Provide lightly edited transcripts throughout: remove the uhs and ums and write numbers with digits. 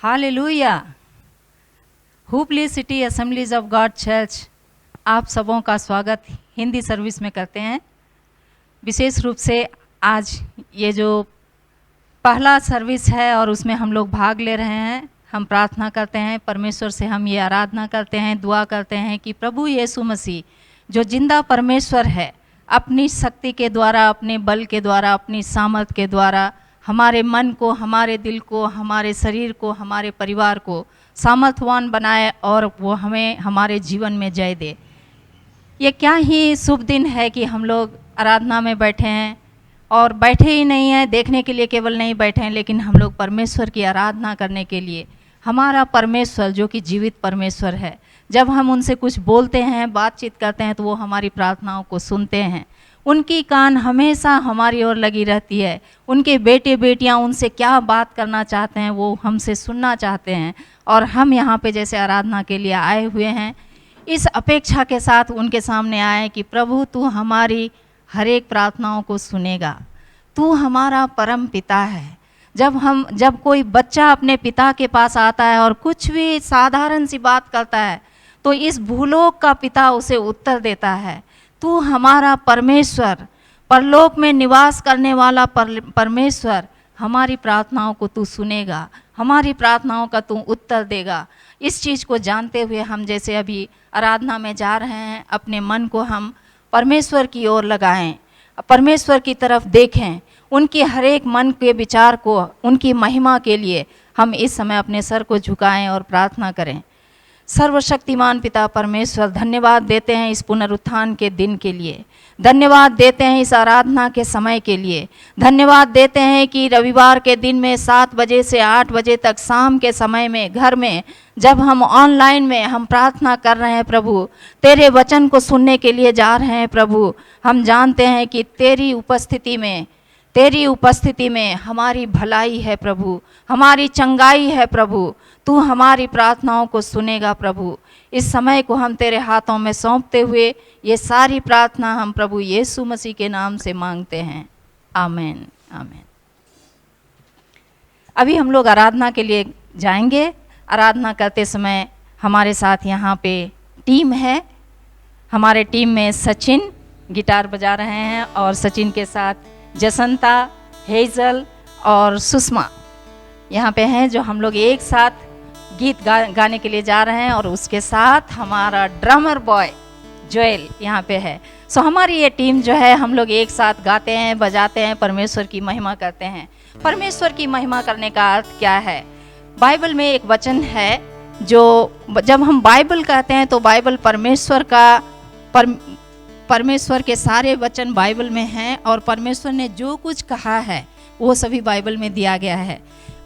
Hallelujah. Hubli city assemblies of God church आप सबों का स्वागत हिंदी सर्विस में करते हैं। विशेष रूप से आज ये जो पहला सर्विस है और उसमें हम लोग भाग ले रहे हैं, हम प्रार्थना करते हैं, परमेश्वर से हम ये आराधना करते हैं, दुआ करते हैं कि प्रभु यीशु मसीह जो जिंदा परमेश्वर है, अपनी शक्ति के द्वारा, अपने बल के द्वारा, अपनी सामर्थ के द्वारा हमारे मन को, हमारे दिल को, हमारे शरीर को, हमारे परिवार को सामर्थवान बनाए और वो हमें हमारे जीवन में जय दे। ये क्या ही शुभ दिन है कि हम लोग आराधना में बैठे हैं और बैठे ही नहीं हैं, देखने के लिए केवल नहीं बैठे हैं, लेकिन हम लोग परमेश्वर की आराधना करने के लिए, हमारा परमेश्वर जो कि जीवित परमेश्वर है, जब हम उनसे कुछ बोलते हैं, बातचीत करते हैं तो वो हमारी प्रार्थनाओं को सुनते हैं। उनकी कान हमेशा हमारी ओर लगी रहती है। उनके बेटे बेटियां उनसे क्या बात करना चाहते हैं वो हमसे सुनना चाहते हैं। और हम यहाँ पे जैसे आराधना के लिए आए हुए हैं, इस अपेक्षा के साथ उनके सामने आए कि प्रभु तू हमारी हर एक प्रार्थनाओं को सुनेगा। तू हमारा परम पिता है। जब कोई बच्चा अपने पिता के पास आता है और कुछ भी साधारण सी बात करता है तो इस भूलोक का पिता उसे उत्तर देता है, तू हमारा परमेश्वर, परलोक में निवास करने वाला परमेश्वर, हमारी प्रार्थनाओं को तू सुनेगा, हमारी प्रार्थनाओं का तू उत्तर देगा। इस चीज़ को जानते हुए हम जैसे अभी आराधना में जा रहे हैं, अपने मन को हम परमेश्वर की ओर लगाएं, परमेश्वर की तरफ देखें, उनके हर एक मन के विचार को, उनकी महिमा के लिए हम इस समय अपने सर को झुकाएं और प्रार्थना करें। सर्वशक्तिमान पिता परमेश्वर, धन्यवाद देते हैं इस पुनरुत्थान के दिन के लिए, धन्यवाद देते हैं इस आराधना के समय के लिए, धन्यवाद देते हैं कि रविवार के दिन में 7 बजे से 8 बजे तक शाम के समय में घर में जब हम ऑनलाइन में हम प्रार्थना कर रहे हैं प्रभु, तेरे वचन को सुनने के लिए जा रहे हैं प्रभु, हम जानते हैं कि तेरी उपस्थिति में हमारी भलाई है प्रभु, हमारी चंगाई है प्रभु। तू हमारी प्रार्थनाओं को सुनेगा प्रभु। इस समय को हम तेरे हाथों में सौंपते हुए ये सारी प्रार्थना हम प्रभु यीशु मसीह के नाम से मांगते हैं। आमीन, आमीन। अभी हम लोग आराधना के लिए जाएंगे। आराधना करते समय हमारे साथ यहाँ पे टीम है। हमारे टीम में सचिन गिटार बजा रहे हैं और सचिन के साथ जसंता, हेजल और सुषमा यहाँ पे हैं, जो हम लोग एक साथ गीत गाने के लिए जा रहे हैं। और उसके साथ हमारा ड्रमर बॉय जोएल यहाँ पे है। सो हमारी ये टीम जो है, हम लोग एक साथ गाते हैं, बजाते हैं, परमेश्वर की महिमा करते हैं। परमेश्वर की महिमा करने का अर्थ क्या है? बाइबल में एक वचन है, जो जब हम बाइबल कहते हैं तो बाइबल परमेश्वर के सारे वचन बाइबल में हैं और परमेश्वर ने जो कुछ कहा है वो सभी बाइबल में दिया गया है।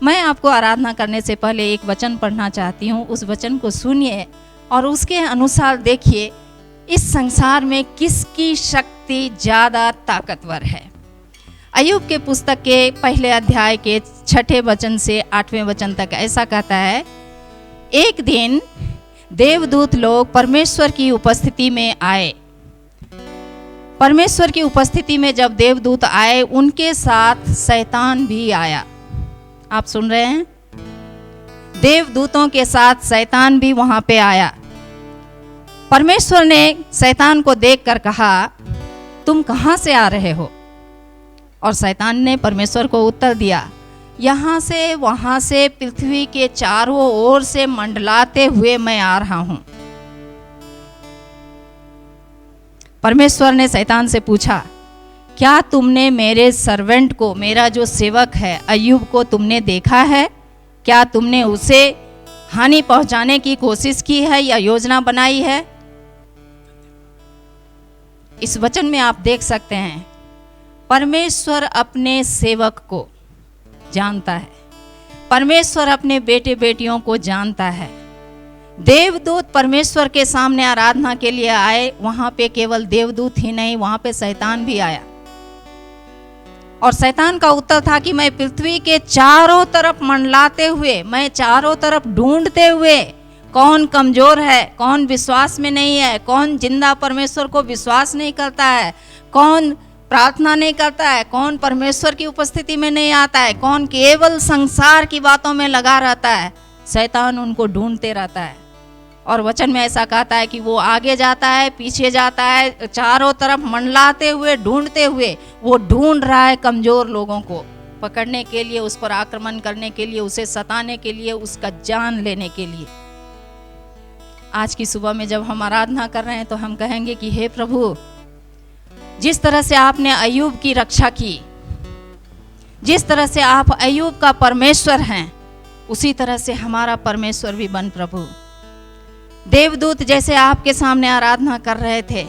मैं आपको आराधना करने से पहले एक वचन पढ़ना चाहती हूँ। उस वचन को सुनिए और उसके अनुसार देखिए इस संसार में किसकी शक्ति ज़्यादा ताकतवर है। अय्यूब के पुस्तक के पहले अध्याय के 6 वचन से 8वें वचन तक ऐसा कहता है, एक दिन देवदूत लोग परमेश्वर की उपस्थिति में आए। परमेश्वर की उपस्थिति में जब देवदूत आए, उनके साथ शैतान भी आया। आप सुन रहे हैं? देवदूतों के साथ शैतान भी वहां पे आया। परमेश्वर ने शैतान को देखकर कहा, तुम कहां से आ रहे हो? और शैतान ने परमेश्वर को उत्तर दिया, यहां से वहां से पृथ्वी के चारों ओर से मंडलाते हुए मैं आ रहा हूं। परमेश्वर ने शैतान से पूछा, क्या तुमने मेरे सर्वेंट को, मेरा जो सेवक है अय्यूब को तुमने देखा है? क्या तुमने उसे हानि पहुंचाने की कोशिश की है या योजना बनाई है? इस वचन में आप देख सकते हैं, परमेश्वर अपने सेवक को जानता है, परमेश्वर अपने बेटे बेटियों को जानता है। देवदूत परमेश्वर के सामने आराधना के लिए आए। वहां पे केवल देवदूत ही नहीं, वहां पे शैतान भी आया और शैतान का उत्तर था कि मैं पृथ्वी के चारों तरफ मंडलाते हुए, मैं चारों तरफ ढूंढते हुए, कौन कमजोर है, कौन विश्वास में नहीं है, कौन जिंदा परमेश्वर को विश्वास नहीं करता है, कौन प्रार्थना नहीं करता है, कौन परमेश्वर की उपस्थिति में नहीं आता है, कौन केवल संसार की बातों में लगा रहता है, शैतान उनको ढूंढते रहता है। और वचन में ऐसा कहता है कि वो आगे जाता है, पीछे जाता है, चारों तरफ मंडलाते हुए, ढूंढते हुए वो ढूंढ रहा है कमजोर लोगों को पकड़ने के लिए, उस पर आक्रमण करने के लिए, उसे सताने के लिए, उसका जान लेने के लिए। आज की सुबह में जब हम आराधना कर रहे हैं तो हम कहेंगे कि हे प्रभु, जिस तरह से आपने अय्यूब की रक्षा की, जिस तरह से आप अय्यूब का परमेश्वर हैं, उसी तरह से हमारा परमेश्वर भी बन प्रभु। देवदूत जैसे आपके सामने आराधना कर रहे थे,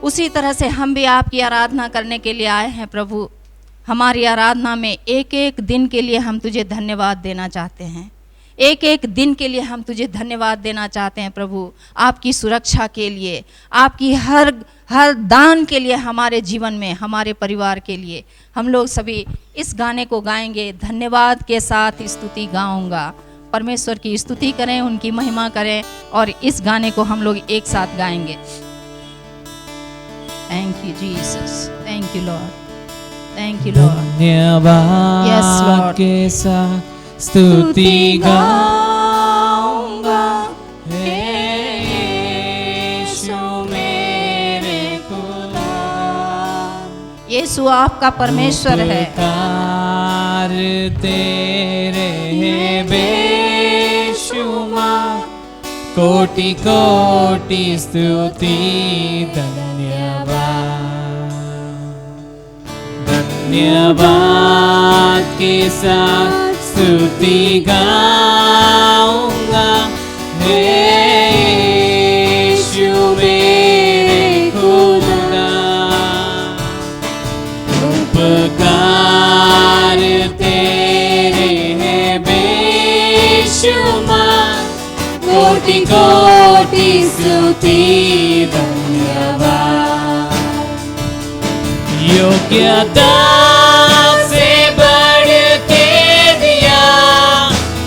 उसी तरह से हम भी आपकी आराधना करने के लिए आए हैं प्रभु। हमारी आराधना में एक एक दिन के लिए हम तुझे धन्यवाद देना चाहते हैं, एक एक दिन के लिए हम तुझे धन्यवाद देना चाहते हैं प्रभु। आपकी सुरक्षा के लिए, आपकी हर दान के लिए, हमारे जीवन में, हमारे परिवार के लिए। हम लोग सभी इस गाने को गाएंगे, धन्यवाद के साथ स्तुति गाऊंगा। परमेश्वर की स्तुति करें, उनकी महिमा करें, और इस गाने को हम लोग एक साथ गाएंगे। Thank you Jesus, thank you Lord, thank you Lord. धन्यवाद के साथ स्तुति गाऊंगा, हे यीशु मेरे खुदा। यीशु आपका परमेश्वर है। उपकार तेरे हैं बेशुमार, कोटि कोटि स्तुति धन्यवाद। धन्यवाद के साथ स्तुति गाऊंगा, हे यीशु मेरे खुदा। उपकार तेरे हैं बेशुमार, कोटि कोटि स्तुति धन्यवाद। योग्यता से बढ़ के दिया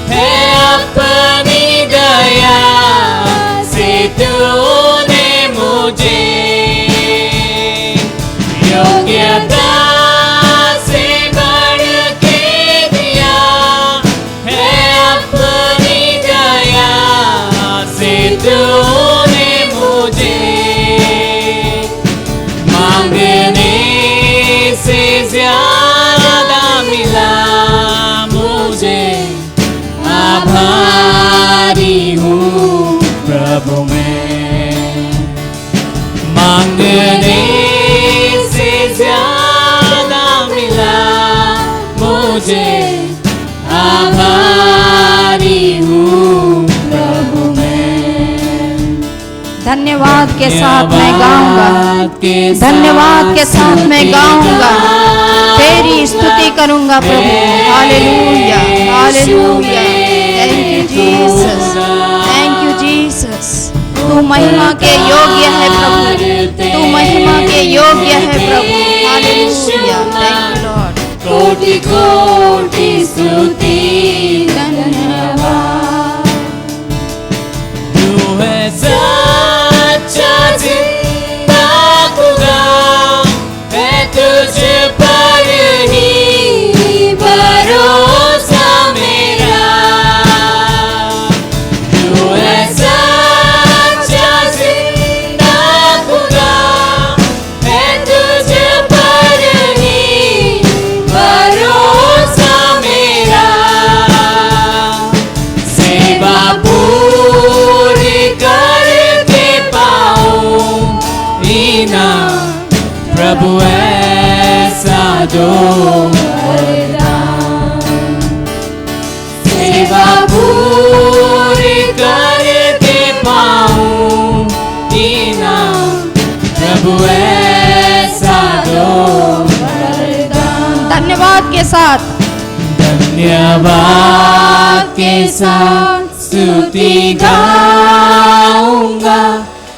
है, अपनी दया से तूने मुझे। योग्यता से बढ़ के दिया है, अपनी दया से तूने मुझे। मांगने से ज्यादा मिला मुझे, आभारी हूँ प्रभु मैं। मांगने से ज्यादा मिला मुझे, आभारी हूँ प्रभु मैं। धन्यवाद के साथ मैं गाऊंगा, धन्यवाद के साथ मैं गाऊंगा, तेरी स्तुति करूंगा प्रभु। Hallelujah, hallelujah. Thank you Jesus, thank you Jesus. तू महिमा के योग्य है प्रभु, तू महिमा के योग्य है प्रभु। Hallelujah, thank you lord. कोटि कोटि स्तुति धन्यवाद। तू है सच्चा जिंदा खुदा, है तुझ पर ही भरोसा मेरा। तू है सच्चा जिंदा खुदा, है तुझ पर ही भरोसा मेरा। सेवा पूरी करके पाऊं इनाम, प्रभु ऐसा दो वरदान। सेवा पूरी करके पाऊं इनाम, प्रभु ऐसा दो वरदान। धन्यवाद के साथ, धन्यवाद के साथ स्तुति गाऊंगा,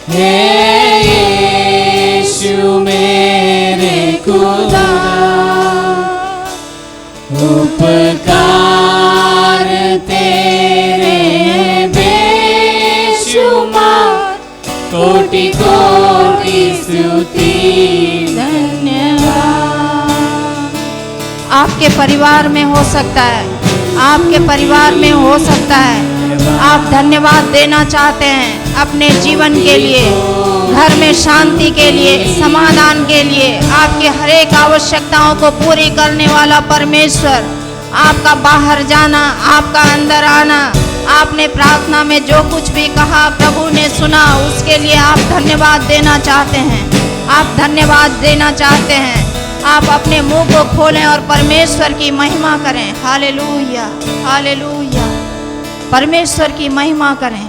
हे यीशु मेरे खुदा। उपकार तेरे बेशुमार, कोटि कोटि स्तुति धन्यवाद। आपके परिवार में हो सकता है, आपके परिवार में हो सकता है। आप धन्यवाद देना चाहते हैं अपने जीवन के लिए, घर में शांति के लिए, समाधान के लिए, आपके हर एक आवश्यकताओं को पूरी करने वाला परमेश्वर, आपका बाहर जाना, आपका अंदर आना, आपने प्रार्थना में जो कुछ भी कहा प्रभु ने सुना, उसके लिए आप धन्यवाद देना चाहते हैं। आप धन्यवाद देना चाहते हैं। आप अपने मुंह को खोलें और परमेश्वर की महिमा करें। Hallelujah, hallelujah. परमेश्वर की महिमा करें,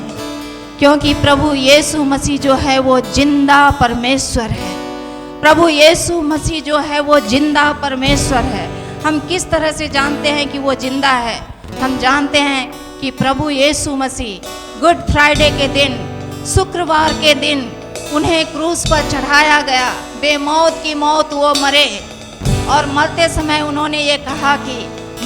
क्योंकि प्रभु यीशु मसीह जो है वो जिंदा परमेश्वर है। प्रभु यीशु मसीह जो है वो जिंदा परमेश्वर है। हम किस तरह से जानते हैं कि वो जिंदा है? हम जानते हैं कि प्रभु यीशु मसीह गुड फ्राइडे के दिन, शुक्रवार के दिन उन्हें क्रूस पर चढ़ाया गया। बेमौत की मौत वो मरे, और मरते समय उन्होंने ये कहा कि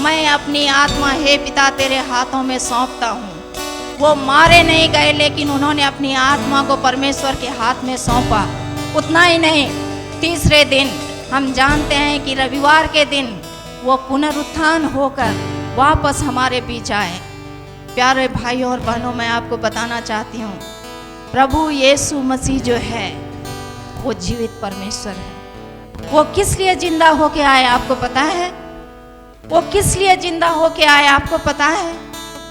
मैं अपनी आत्मा हे पिता तेरे हाथों में सौंपता हूँ। वो मारे नहीं गए, लेकिन उन्होंने अपनी आत्मा को परमेश्वर के हाथ में सौंपा। उतना ही नहीं, तीसरे दिन हम जानते हैं कि रविवार के दिन वो पुनरुत्थान होकर वापस हमारे बीच आए। प्यारे भाइयों और बहनों, मैं आपको बताना चाहती हूँ, प्रभु यीशु मसीह जो है वो जीवित परमेश्वर है। वो किस लिए जिंदा होके आए आपको पता है? वो किस लिए जिंदा होके आए आपको पता है?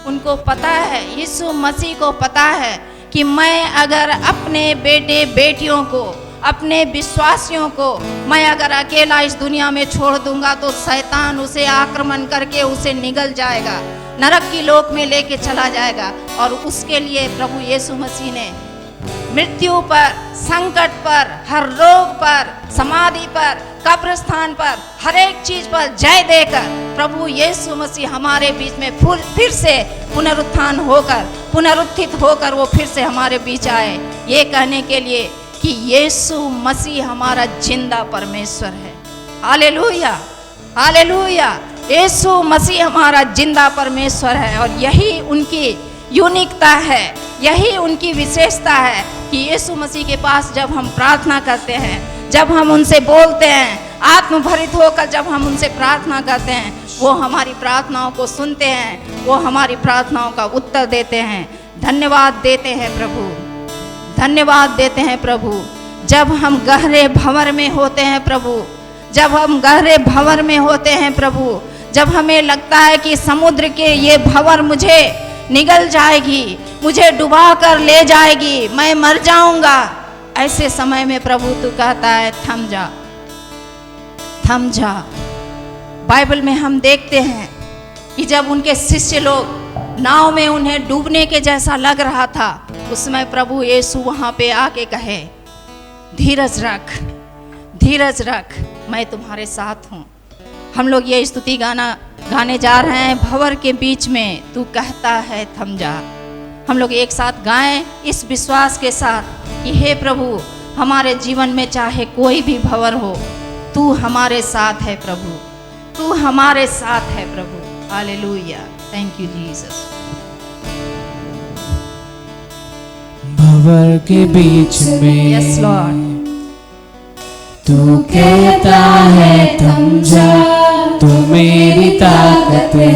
उनको पता है, यीशु मसीह को पता है कि मैं अगर अपने बेटे बेटियों को, अपने विश्वासियों को मैं अगर अकेला इस दुनिया में छोड़ दूंगा तो शैतान उसे आक्रमण करके उसे निगल जाएगा, नरक की लोक में लेके चला जाएगा। और उसके लिए प्रभु यीशु मसीह ने मृत्यु पर, संकट पर, हर रोग पर, समाधि पर, कब्रिस्तान पर, हर एक चीज पर जय देकर प्रभु यीशु मसीह हमारे बीच में फिर से पुनरुत्थान होकर, पुनरुत्थित होकर वो फिर से हमारे बीच आए, ये कहने के लिए कि यीशु मसीह हमारा जिंदा परमेश्वर है। Hallelujah, hallelujah. यीशु मसीह हमारा जिंदा परमेश्वर है, और यही उनकी यूनिकता है, यही उनकी विशेषता है कि यीशु मसीह के पास जब हम प्रार्थना करते हैं, जब हम उनसे बोलते हैं, आत्मभरित होकर जब हम उनसे प्रार्थना करते हैं, वो हमारी प्रार्थनाओं को सुनते हैं, वो हमारी प्रार्थनाओं का उत्तर देते हैं। धन्यवाद देते हैं प्रभु, धन्यवाद देते हैं प्रभु। जब हम गहरे भंवर में होते हैं प्रभु, जब हम गहरे भंवर में होते हैं प्रभु, जब हमें लगता है कि समुद्र के ये भंवर मुझे निगल जाएगी, मुझे डुबा कर ले जाएगी, मैं मर जाऊंगा, ऐसे समय में प्रभु तू कहता है थम जा, थम जा। बाइबल में हम देखते हैं कि जब उनके शिष्य लोग नाव में उन्हें डूबने के जैसा लग रहा था, उस समय प्रभु यीशु वहां पे आके कहे धीरज रख, धीरज रख, मैं तुम्हारे साथ हूँ। हम लोग ये स्तुति गाना गाने जा रहे हैं, भंवर के बीच में तू कहता है थम जा। हम लोग एक साथ गाएं इस विश्वास के साथ कि हे प्रभु, हमारे जीवन में चाहे कोई भी भंवर हो, तू हमारे साथ है प्रभु, तू हमारे साथ है प्रभु। Hallelujah, thank you Jesus. भंवर के बीच में यस लॉर्ड, तू कहता है थम जा, तू मेरी ताकत है।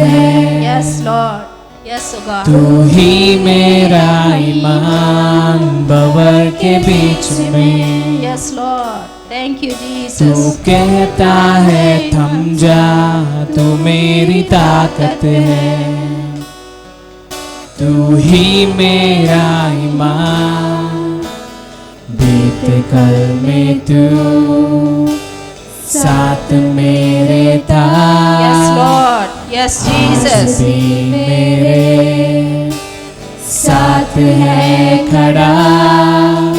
यस लॉर्ड, यस गॉड, तू ही मेरा ईमान भंवर के बीच में। यस लॉर्ड, थैंक यू तू जीसस। कहता है थम जा, तू मेरी ताकत है। तू ही मेरा ईमान, बीत कल में तू साथ मेरे था। यस लॉर्ड, यस जीसस, आज भी मेरे साथ है खड़ा।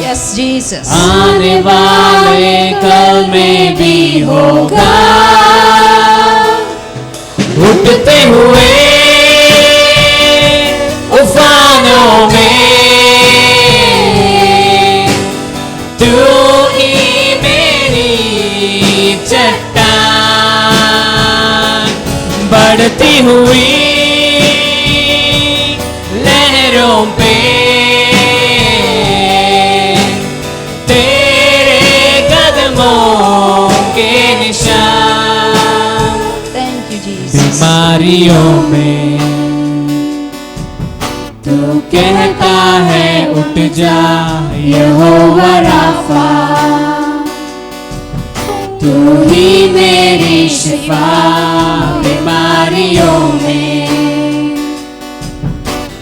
यस जीसस, आने वाले कल में भी होगा, उठते हुए उफानों में तू ही मेरी चट्टान, बढ़ती हुई लहरों पे तेरे कदमों के निशान। थैंक यू बीमारियों में। तू कहता है उठ जा यहोवा राफा, तू ही मेरी शिफा बीमारियों में।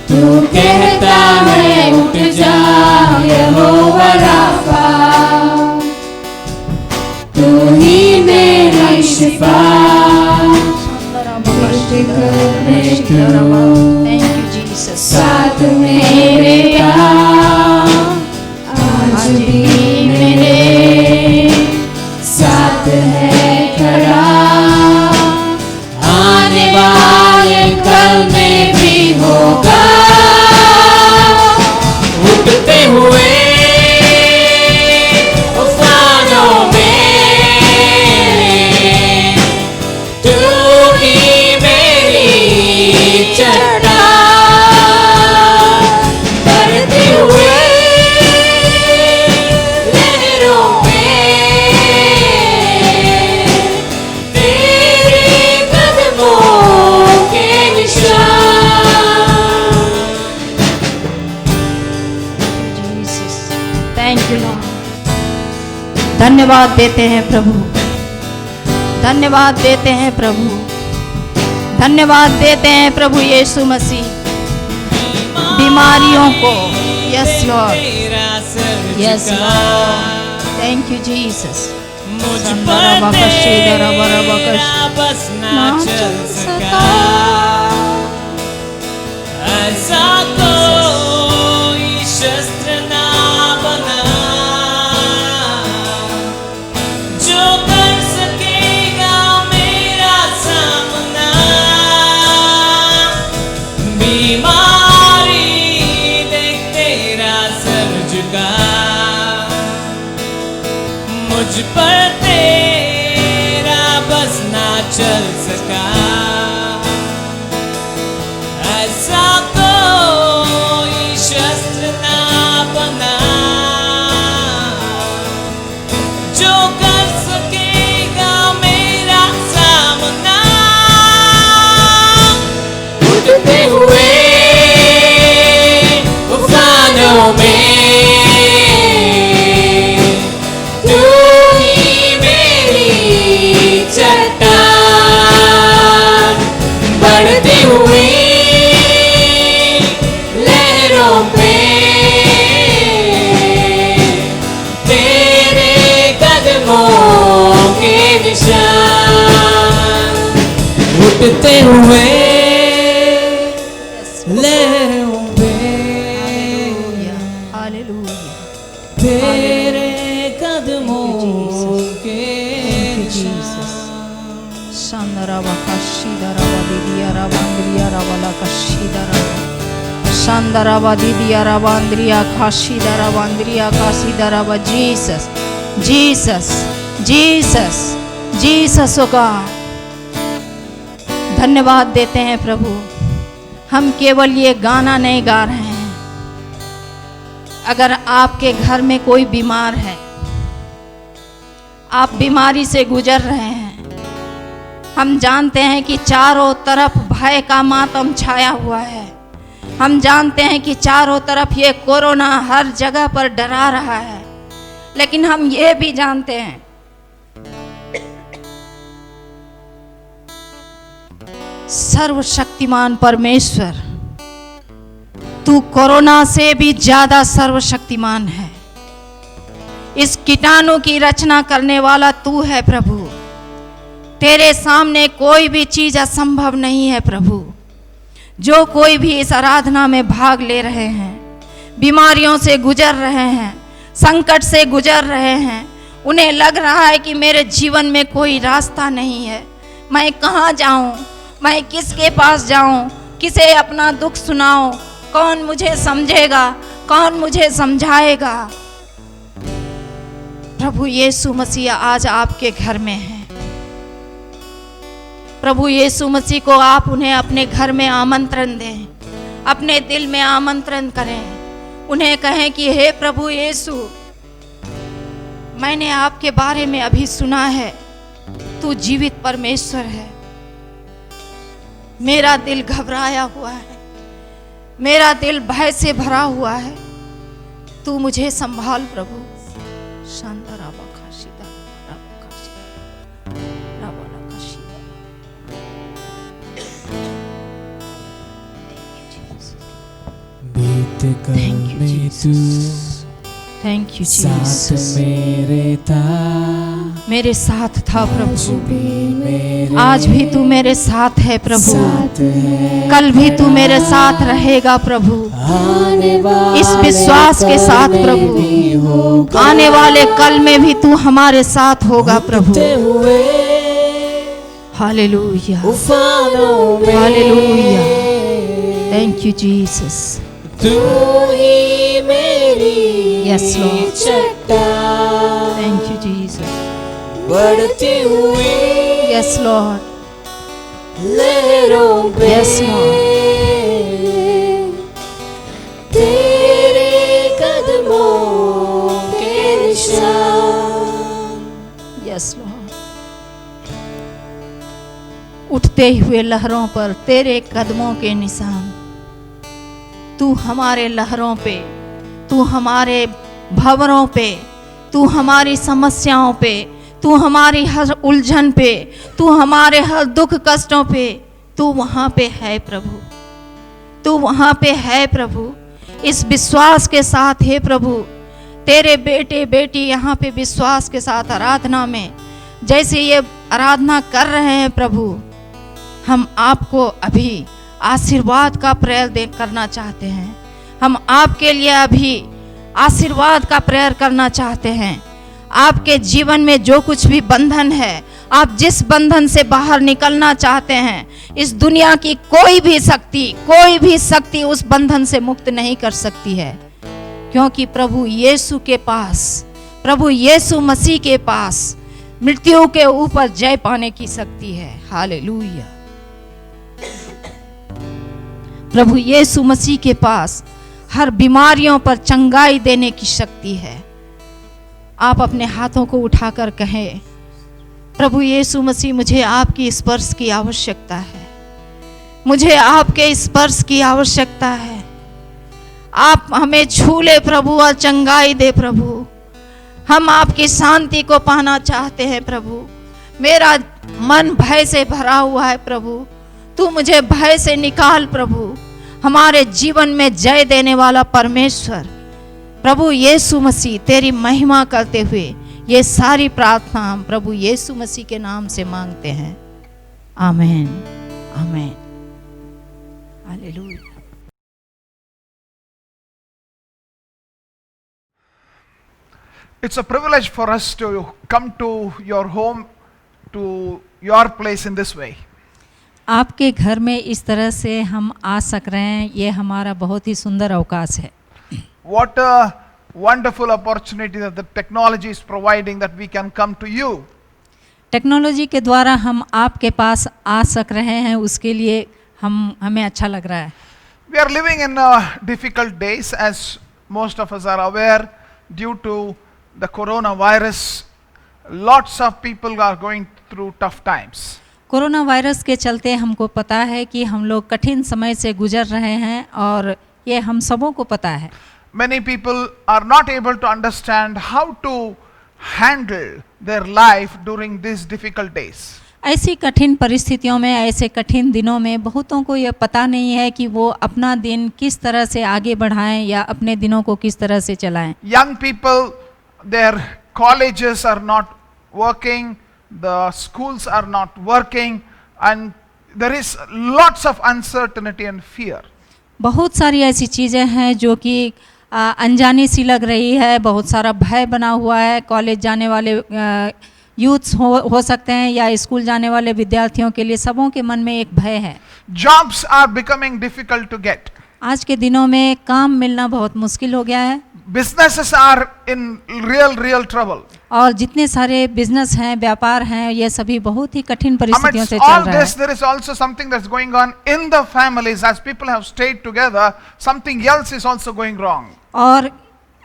तू कहता है उठ जा यहोवा राफा, तू ही मेरी शिफा। Thank you Jesus. साथ मेरे का आज भी मेरे साथ है खड़ा, आने वाले कल में भी होगा। उठते हुए तूफानों में तू ही मेरी चट्टान, बढ़ते हुए लहरों में तेरे कदमों के निशान। Jesus, thank you Lord. धन्यवाद देते हैं प्रभु, धन्यवाद देते हैं प्रभु, धन्यवाद देते हैं प्रभु यीशु मसीह। बीमारियों को yes Lord, yes Lord, thank you Jesus. मुझ पर तेरा बस ना चल सका, ऐसा कोई शस्त्र ना बना जो कर सकेगा मेरा सामना। बीमारी देख तेरा सर झुका, मुझ पर तेरा बस ना चल सका, ऐसा कोई शस्त्र ना बना जो कर सकेगा मेरा सामना। उठते हुए तूफानों में तू ही मेरी चट्टान, बढ़ती हुई लहरों पे तेरे कदमों के निशान। उठते हुए लहरों पे हालेलुया, तेरे कदमों के जीसस। शांदरावा काशीदरावा दीदियारावा अंद्रियारावाला काशीदरावा, शांदरावा दीदियारावा अंद्रिया काशीदरावा अंद्रिया काशीदरावा। Jesus, Jesus, Jesus, Jesus O God. धन्यवाद देते हैं प्रभु। हम केवल ये गाना नहीं गा रहे हैं। अगर आपके घर में कोई बीमार है, आप बीमारी से गुजर रहे हैं, हम जानते हैं कि चारों तरफ भय का मातम छाया हुआ है। हम जानते हैं कि चारों तरफ ये कोरोना हर जगह पर डरा रहा है, लेकिन हम ये भी जानते हैं सर्वशक्तिमान परमेश्वर, तू कोरोना से भी ज्यादा सर्वशक्तिमान है। इस कीटाणु की रचना करने वाला तू है प्रभु। तेरे सामने कोई भी चीज असंभव नहीं है प्रभु। जो कोई भी इस आराधना में भाग ले रहे हैं, बीमारियों से गुजर रहे हैं, संकट से गुजर रहे हैं, उन्हें लग रहा है कि मेरे जीवन में कोई रास्ता नहीं है, मैं कहाँ जाऊं, मैं किसके पास जाऊं, किसे अपना दुख सुनाऊं, कौन मुझे समझेगा, कौन मुझे समझाएगा। प्रभु यीशु मसीह आज आपके घर में है। प्रभु यीशु मसीह को आप उन्हें अपने घर में आमंत्रण दें, अपने दिल में आमंत्रण करें। उन्हें कहें कि हे प्रभु यीशु, मैंने आपके बारे में अभी सुना है, तू जीवित परमेश्वर है। मेरा दिल घबराया हुआ है, मेरा दिल भय से भरा हुआ है। तू मुझे संभाल प्रभु। बीत कल में तू थैंक यू साथ जीसस। मेरे था, मेरे साथ था आज प्रभु, भी मेरे आज भी तू मेरे साथ है प्रभु, साथ है। कल भी तू मेरे साथ रहेगा प्रभु। आने वाले इस विश्वास के साथ कल में प्रभु, भी होगा। आने वाले कल में भी तू हमारे साथ होगा प्रभु। उठते हुए हालेलुया, उफानों में हालेलुया। Thank you Jesus. तू ही मेरी Yes, Lord. चट्टान, थैंक यू जीसस। बढ़ती हुई यस लॉर्ड, लहरों पे Yes, Lord. तेरे कदमों के निशान। Yes Lord. उठते हुए लहरों पर तेरे कदमों के निशान। तू हमारे लहरों पे, तू हमारे भंवरों पे, तू हमारी समस्याओं पे, तू हमारी हर उलझन पे, तू हमारे हर दुख कष्टों पे, तू वहाँ पे है प्रभु, तू वहाँ पे है प्रभु। इस विश्वास के साथ हे प्रभु, तेरे बेटे बेटी यहाँ पे विश्वास के साथ आराधना में जैसे ये आराधना कर रहे हैं प्रभु, हम आपको अभी आशीर्वाद का प्रेयर करना चाहते हैं। हम आपके लिए अभी आशीर्वाद का प्रेयर करना चाहते हैं। आपके जीवन में जो कुछ भी बंधन है, आप जिस बंधन से बाहर निकलना चाहते हैं, इस दुनिया की कोई भी शक्ति उस बंधन से मुक्त नहीं कर सकती है, क्योंकि प्रभु यीशु के पास, प्रभु यीशु मसीह के पास मृत्यु के ऊपर जय पाने की शक्ति है। हालेलुया। प्रभु यीशु मसीह के पास हर बीमारियों पर चंगाई देने की शक्ति है। आप अपने हाथों को उठाकर कहें, प्रभु यीशु मसीह, मुझे आपकी स्पर्श की आवश्यकता है, मुझे आपके स्पर्श की आवश्यकता है। आप हमें छू ले प्रभु और चंगाई दे प्रभु। हम आपकी शांति को पाना चाहते हैं प्रभु। मेरा मन भय से भरा हुआ है प्रभु, तू मुझे भय से निकाल प्रभु। हमारे जीवन में जय देने वाला परमेश्वर प्रभु यीशु मसीह, तेरी महिमा करते हुए ये सारी प्रार्थना हम प्रभु यीशु मसीह के नाम से मांगते हैं। आमीन, आमीन, hallelujah. It's a privilege for us to come to your home, to your place in this way. आपके घर में इस तरह से हम आ सक रहे हैं, ये हमारा बहुत ही सुंदर अवकाश है। What a wonderful opportunity that the technology is providing, that we can come to you. Technology के द्वारा हम आपके पास आ सक रहे हैं, उसके लिए हमें अच्छा लग रहा है। We are living in difficult days, as most of us are aware, due to the coronavirus. Lots of people are going through tough times. Corona virus के चलते हमको पता है कि हम लोग कठिन समय से गुजर रहे हैं और ये हम सबों को पता है। Many people are not able to understand how to handle their life during these difficult days. ऐसी कठिन परिस्थितियों में, ऐसे कठिन दिनों में बहुतों को यह पता नहीं है कि वो अपना दिन किस तरह से आगे बढ़ाएं या अपने दिनों को किस तरह से चलाएं। Young people, their colleges are not working, the schools are not working, and there is lots of uncertainty and fear. बहुत सारी ऐसी चीज़ें हैं जो कि अनजानी सी लग रही है, बहुत सारा भय बना हुआ है। कॉलेज जाने वाले यूथ्स हो सकते हैं या स्कूल जाने वाले विद्यार्थियों के लिए सबों के मन में एक भय है। Jobs are becoming difficult to get. आज के दिनों में काम मिलना बहुत मुश्किल हो गया है। Businesses are in real trouble. और जितने सारे बिजनेस हैं, व्यापार हैं, ये सभी बहुत ही कठिन परिस्थितियों Amidst से all चल रहा this, है। there is also something that's going on in the families. As people have stayed together, something else is also going wrong. और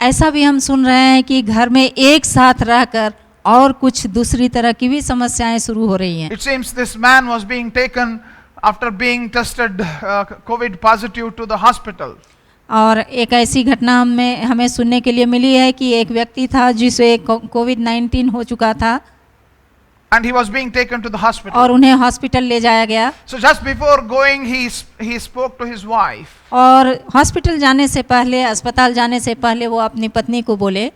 ऐसा भी हम सुन रहे हैं कि घर में एक साथ रहकर और कुछ दूसरी तरह की भी समस्याएं शुरू हो रही हैं। It seems this man was being taken after being tested COVID positive to the hospital. और एक ऐसी घटना हमें सुनने के लिए मिली है कि एक व्यक्ति था जिसे कोविड-19 हो चुका था And he was being taken to the hospital. और उन्हें हॉस्पिटल ले जाया गया So just before going, he spoke to his wife. और हॉस्पिटल जाने से पहले, अस्पताल जाने से पहले वो अपनी पत्नी को बोले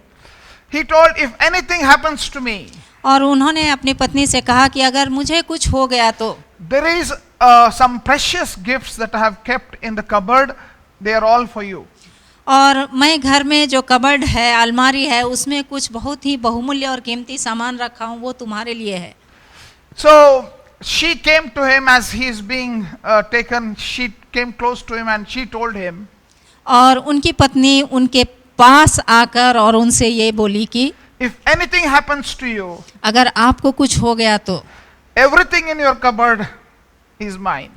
He told, if anything happens to me, और उन्होंने अपनी पत्नी से कहा कि अगर मुझे कुछ हो गया तो there is some precious gifts that I have kept in the cupboard. They are all for you. और मैं घर में जो कबर्ड है, अलमारी है, उसमें कुछ बहुत ही बहुमूल्य और कीमती सामान रखा हूँ, वो तुम्हारे लिए है. So she came to him as he is being taken. She came close to him and she told him. और उनकी पत्नी उनके पास आकर और उनसे ये बोली कि If anything happens to you, अगर आपको कुछ हो गया तो everything in your cupboard is mine.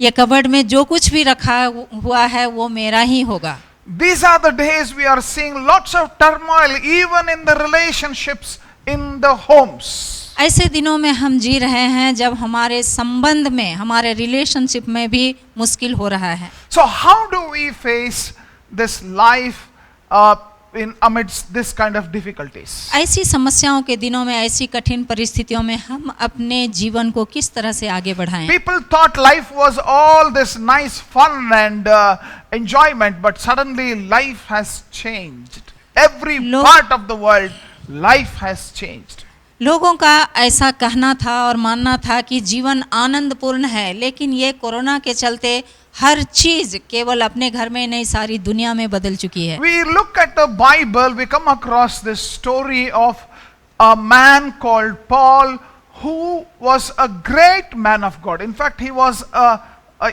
ये कबर्ड में जो कुछ भी रखा हुआ है वो मेरा ही होगा. These are the days we are seeing lots of turmoil even in the relationships in the homes. ऐसे दिनों में हम जी रहे हैं जब हमारे संबंध में, हमारे रिलेशनशिप में भी मुश्किल हो रहा है. So how do we face this life in amidst this kind of difficulties? ऐसी समस्याओं के दिनों में, ऐसी कठिन परिस्थितियों में हम अपने जीवन को किस तरह से आगे बढ़ाएं? People thought life was all this nice fun and enjoyment, but suddenly life has changed. Every part of the world, life has changed. लोगों का ऐसा कहना था और मानना था कि जीवन आनंदपूर्ण है, लेकिन ये कोरोना के चलते हर चीज केवल अपने घर में नहीं, सारी दुनिया में बदल चुकी है. We look at the Bible, we come across this story of a man called Paul who was a great man of God. In fact, he was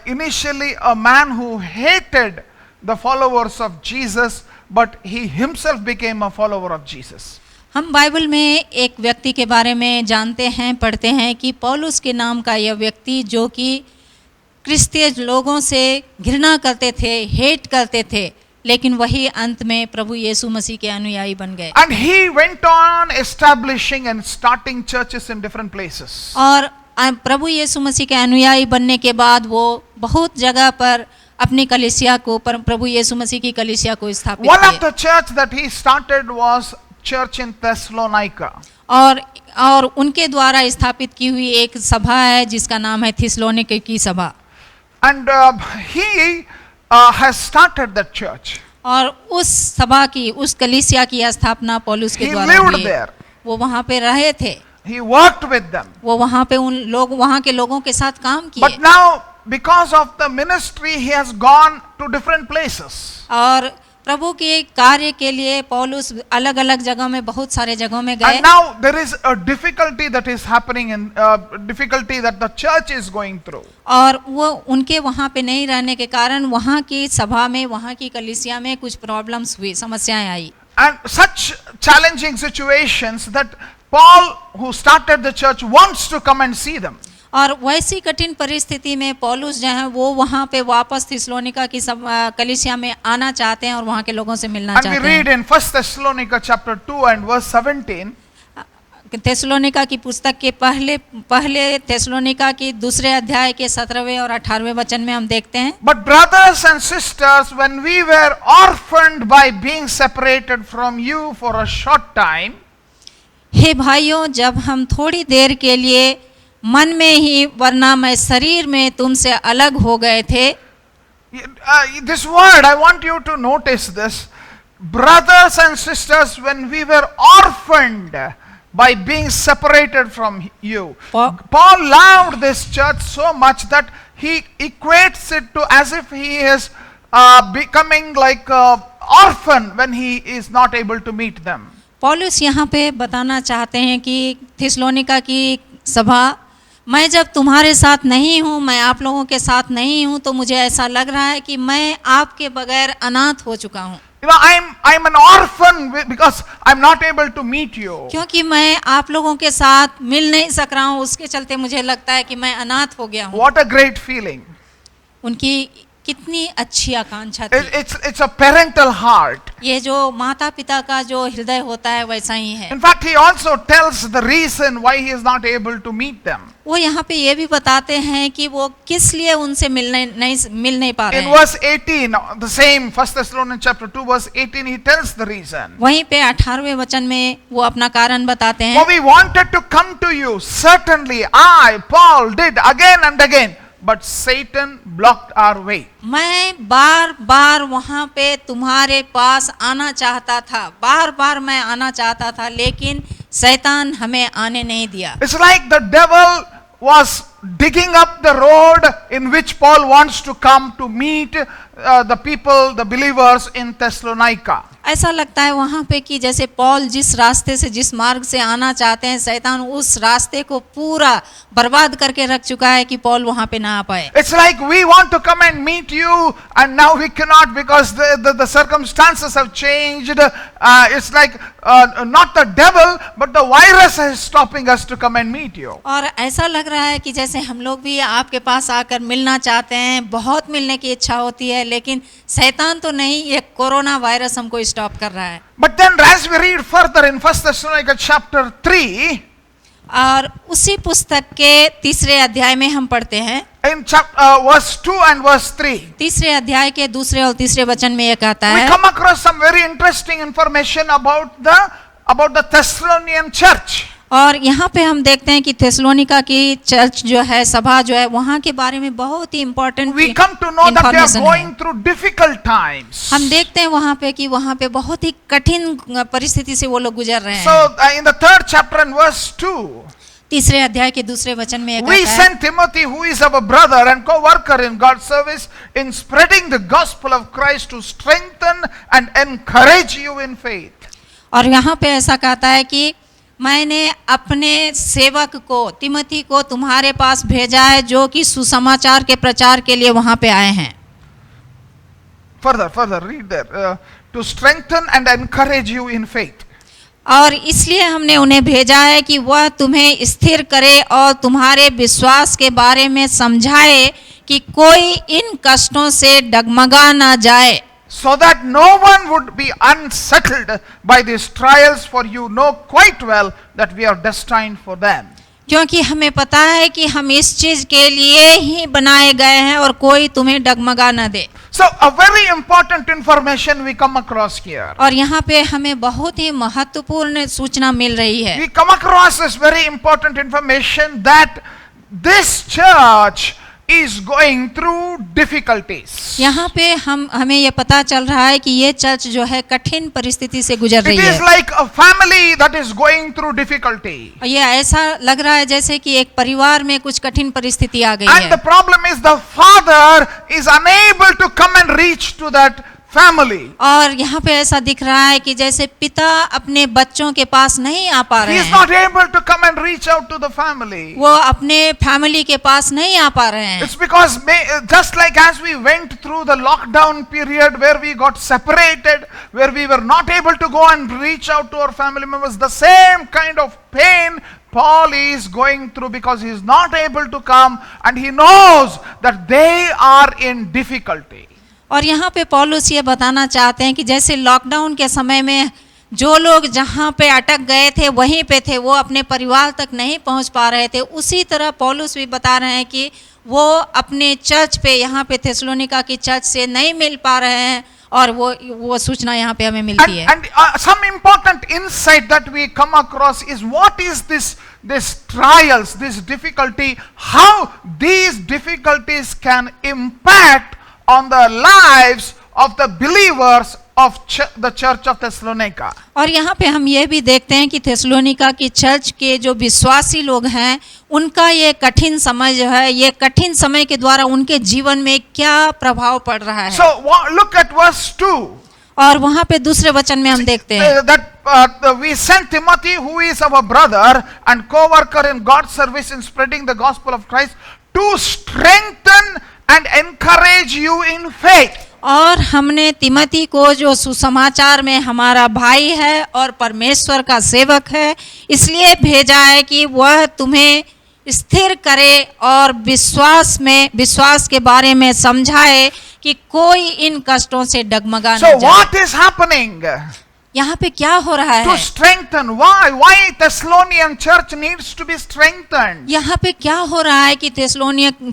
initially a man who hated the followers of Jesus, but he himself became a follower of Jesus. हम Bible में एक व्यक्ति के बारे में जानते हैं, पढ़ते हैं कि पौलुस के नाम का यह व्यक्ति जो कि क्रिस्तीय लोगों से घृणा करते थे, हेट करते थे, लेकिन वही अंत में प्रभु यीशु मसीह के अनुयायी बन गए. And he went on establishing and starting churches in different places. और प्रभु यीशु मसीह के अनुयायी बनने के बाद वो बहुत जगह पर अपनी कलीसिया को, प्रभु यीशु मसीह की कलीसिया को स्थापित One of किए. the church that he started was church in Thessalonica. और उनके द्वारा स्थापित की हुई एक सभा है जिसका नाम है थिस्सलुनीके की सभा. And he has started that church. और उस सभा की, उस कलीसिया की स्थापना पौलुस के He द्वारा lived हुई. there. वो वहाँ पे रहे थे, He worked with them. वो वहाँ पे वहाँ के लोगों के साथ काम किए. But now, because of the ministry, he has gone to different places. और प्रभु के कार्य के लिए पौलुस अलग अलग जगह में, बहुत सारे जगहों में गए. And now there is a difficulty that is happening in difficulty that the church is going through. और वो उनके वहाँ पे नहीं रहने के कारण वहाँ की सभा में, वहाँ की कलीसिया में कुछ प्रॉब्लम्स हुई, समस्याएं आई. And such challenging situations that Paul, who started the church, wants to come and see them. और वैसी कठिन परिस्थिति में पौलुस जो है वो वहाँ पे वापस थिस्सलुनीका की कलीसिया में आना चाहते हैं और वहाँ के लोगों से मिलना And we चाहते read हैं. in 1 Thessalonica chapter 2 and verse 17. Thessalonica की पुस्तक के पहले थिस्सलुनीका की दूसरे अध्याय के 17वें और 18वें वचन में हम देखते हैं. But brothers and sisters, when we were orphaned by being separated from you for a short time, हे भाइयों, जब हम थोड़ी देर के लिए मन में ही वरना मैं शरीर में तुमसे अलग हो गए थे. this word, I want you to notice this. Brothers and sisters, when we were orphaned by being separated from you. Paul loved this church so much that he equates it to as if he is becoming like an orphan when he is not able to meet them. पौलुस यहाँ पे बताना चाहते हैं कि Thessalonica की सभा, मैं जब तुम्हारे साथ नहीं हूँ, मैं आप लोगों के साथ नहीं हूँ, तो मुझे ऐसा लग रहा है कि मैं आपके बगैर अनाथ हो चुका हूँ. You know, I'm an orphan because I'm not able to meet you. क्योंकि मैं आप लोगों के साथ मिल नहीं सक रहा हूँ, उसके चलते मुझे लगता है कि मैं अनाथ हो गया हूँ. What a great feeling. उनकी कितनी अच्छी आकांक्षा थी. It's a parental heart. ये जो माता पिता का जो हृदय होता है वैसा ही है। In fact, he also tells the reason why he is not able to meet them. वो यहाँ पे ये भी बताते हैं कि वो किस लिए उनसे मिल नहीं पा रहे In हैं। verse 18, the same 1 Thessalonians chapter 2 verse 18, he tells the reason. वहीं पे 18वें वचन में वो अपना कारण बताते हैं। For we wanted to come to you, certainly I, Paul, did again and again, but Satan blocked our way. मैं बार बार वहाँ पे तुम्हारे पास आना चाहता था, बार बार मैं आना चाहता था, लेकिन शैतान हमें आने नहीं दिया। It's like the devil was digging up the road in which Paul wants to come to meet the people, the believers in Thessalonica. ऐसा लगता है वहाँ पे कि जैसे पौल जिस रास्ते से, जिस मार्ग से आना चाहते हैं, शैतान उस रास्ते को पूरा बर्बाद करके रख चुका है कि पौल वहाँ पे ना आ पाए। It's like we want to come and meet you and now we cannot because the circumstances have changed. It's like not the devil but the virus is stopping us to come and meet you. और ऐसा लग रहा है कि जैसे हम लोग भी आपके पास आकर मिलना चाहते हैं, बहुत मिलने की इच्छा होती है, लेकिन शैतान तो नहीं, ये कोरोना वायरस हमको स्टॉप कर रहा है। But then as we read further in 1 Thessalonians chapter 3, और उसी पुस्तक के 3 अध्याय में हम पढ़ते हैं, in verse 2 and verse 3, 3 अध्याय के 2 और 3 वचन में एक आता we है। come across some very interesting information about the Thessalonian church. और यहाँ पे हम देखते हैं कि थेसलोनिका की चर्च जो है, सभा जो है, वहाँ के बारे में बहुत ही important We come to know that they are information going है। through difficult times. हम देखते हैं वहाँ पे कि वहाँ पे बहुत ही कठिन परिस्थिति से वो लोग गुजर रहे So हैं। in the 3rd chapter and verse 2, 3 अध्याय के 2 वचन में एक we आता है, sent Timothy, who is our brother and co-worker in God's service, in spreading the gospel of Christ to strengthen and encourage you in faith. और यहाँ पे ऐसा कहता है कि मैंने अपने सेवक को, तिमोथी को तुम्हारे पास भेजा है, जो कि सुसमाचार के प्रचार के लिए वहाँ पे आए हैं। Further, read there. To strengthen and encourage you in faith. और इसलिए हमने उन्हें भेजा है कि वह तुम्हें स्थिर करे और तुम्हारे विश्वास के बारे में समझाए कि कोई इन कष्टों से डगमगा ना जाए। So that no one would be unsettled by these trials, for you know quite well that we are destined for them. क्योंकि हमें पता है कि हम इस चीज के लिए ही बनाए गए हैं और कोई तुम्हें डगमगा न दे। So a very important information we come across here. और यहाँ पे हमें बहुत ही महत्वपूर्ण सूचना मिल रही है। We come across this very important information that this church is going through difficulties. यहाँ पे हमें ये पता चल रहा है कि ये चर्च जो है कठिन परिस्थिति से गुजर It रही is है। like a family that is going through difficulty. और ये ऐसा लग रहा है जैसे कि एक परिवार में कुछ कठिन परिस्थिति आ गई And है। the problem is the father is unable to come and reach to that family. और यहाँ पे ऐसा दिख रहा है कि जैसे पिता अपने बच्चों के पास नहीं आ पा He रहे is हैं, not able to come and reach out to the family. वो अपने फैमिली के पास नहीं आ पा रहे हैं। It's because just like as we went through the lockdown period where we got separated, where we were not able to go and reach out to our family members, the same kind of pain Paul is going through because he is not able to come and he knows that they are in difficulty. और यहाँ पे पौलुस ये बताना चाहते हैं कि जैसे लॉकडाउन के समय में जो लोग जहाँ पे अटक गए थे वहीं पे थे, वो अपने परिवार तक नहीं पहुँच पा रहे थे, उसी तरह पौलुस भी बता रहे हैं कि वो अपने चर्च पे, यहाँ पे थेसलोनिका की चर्च से नहीं मिल पा रहे हैं। और वो सूचना यहाँ पे हमें मिलती है। And some important insight that we come across is what is this trials, this difficulty, how these difficulties can impact on the lives of the believers of the church of Thessalonica. और यहाँ पे हम ये भी देखते हैं कि थेसलोनिका की चर्च के जो विश्वासी लोग हैं, उनका ये कठिन समय जो है, ये कठिन समय के द्वारा उनके जीवन में क्या प्रभाव पड़ रहा है। So look at verse 2. और वहाँ पे 2 वचन में हम देखते हैं That we sent Timothy, who is our brother and co-worker in God's service in spreading the gospel of Christ, to strengthen and encourage you in faith. और हमने तिमोथी को, जो सुसमाचार में हमारा भाई है और परमेश्वर का सेवक है, इसलिए भेजा है कि वह तुम्हें स्थिर करे और विश्वास के बारे में समझाए कि कोई इन कष्टों से डगमगा So न जाए। what is happening? यहाँ पे क्या हो रहा To है? strengthen. Why Thessalonian church needs to be strengthened? यहाँ पे क्या हो रहा है कि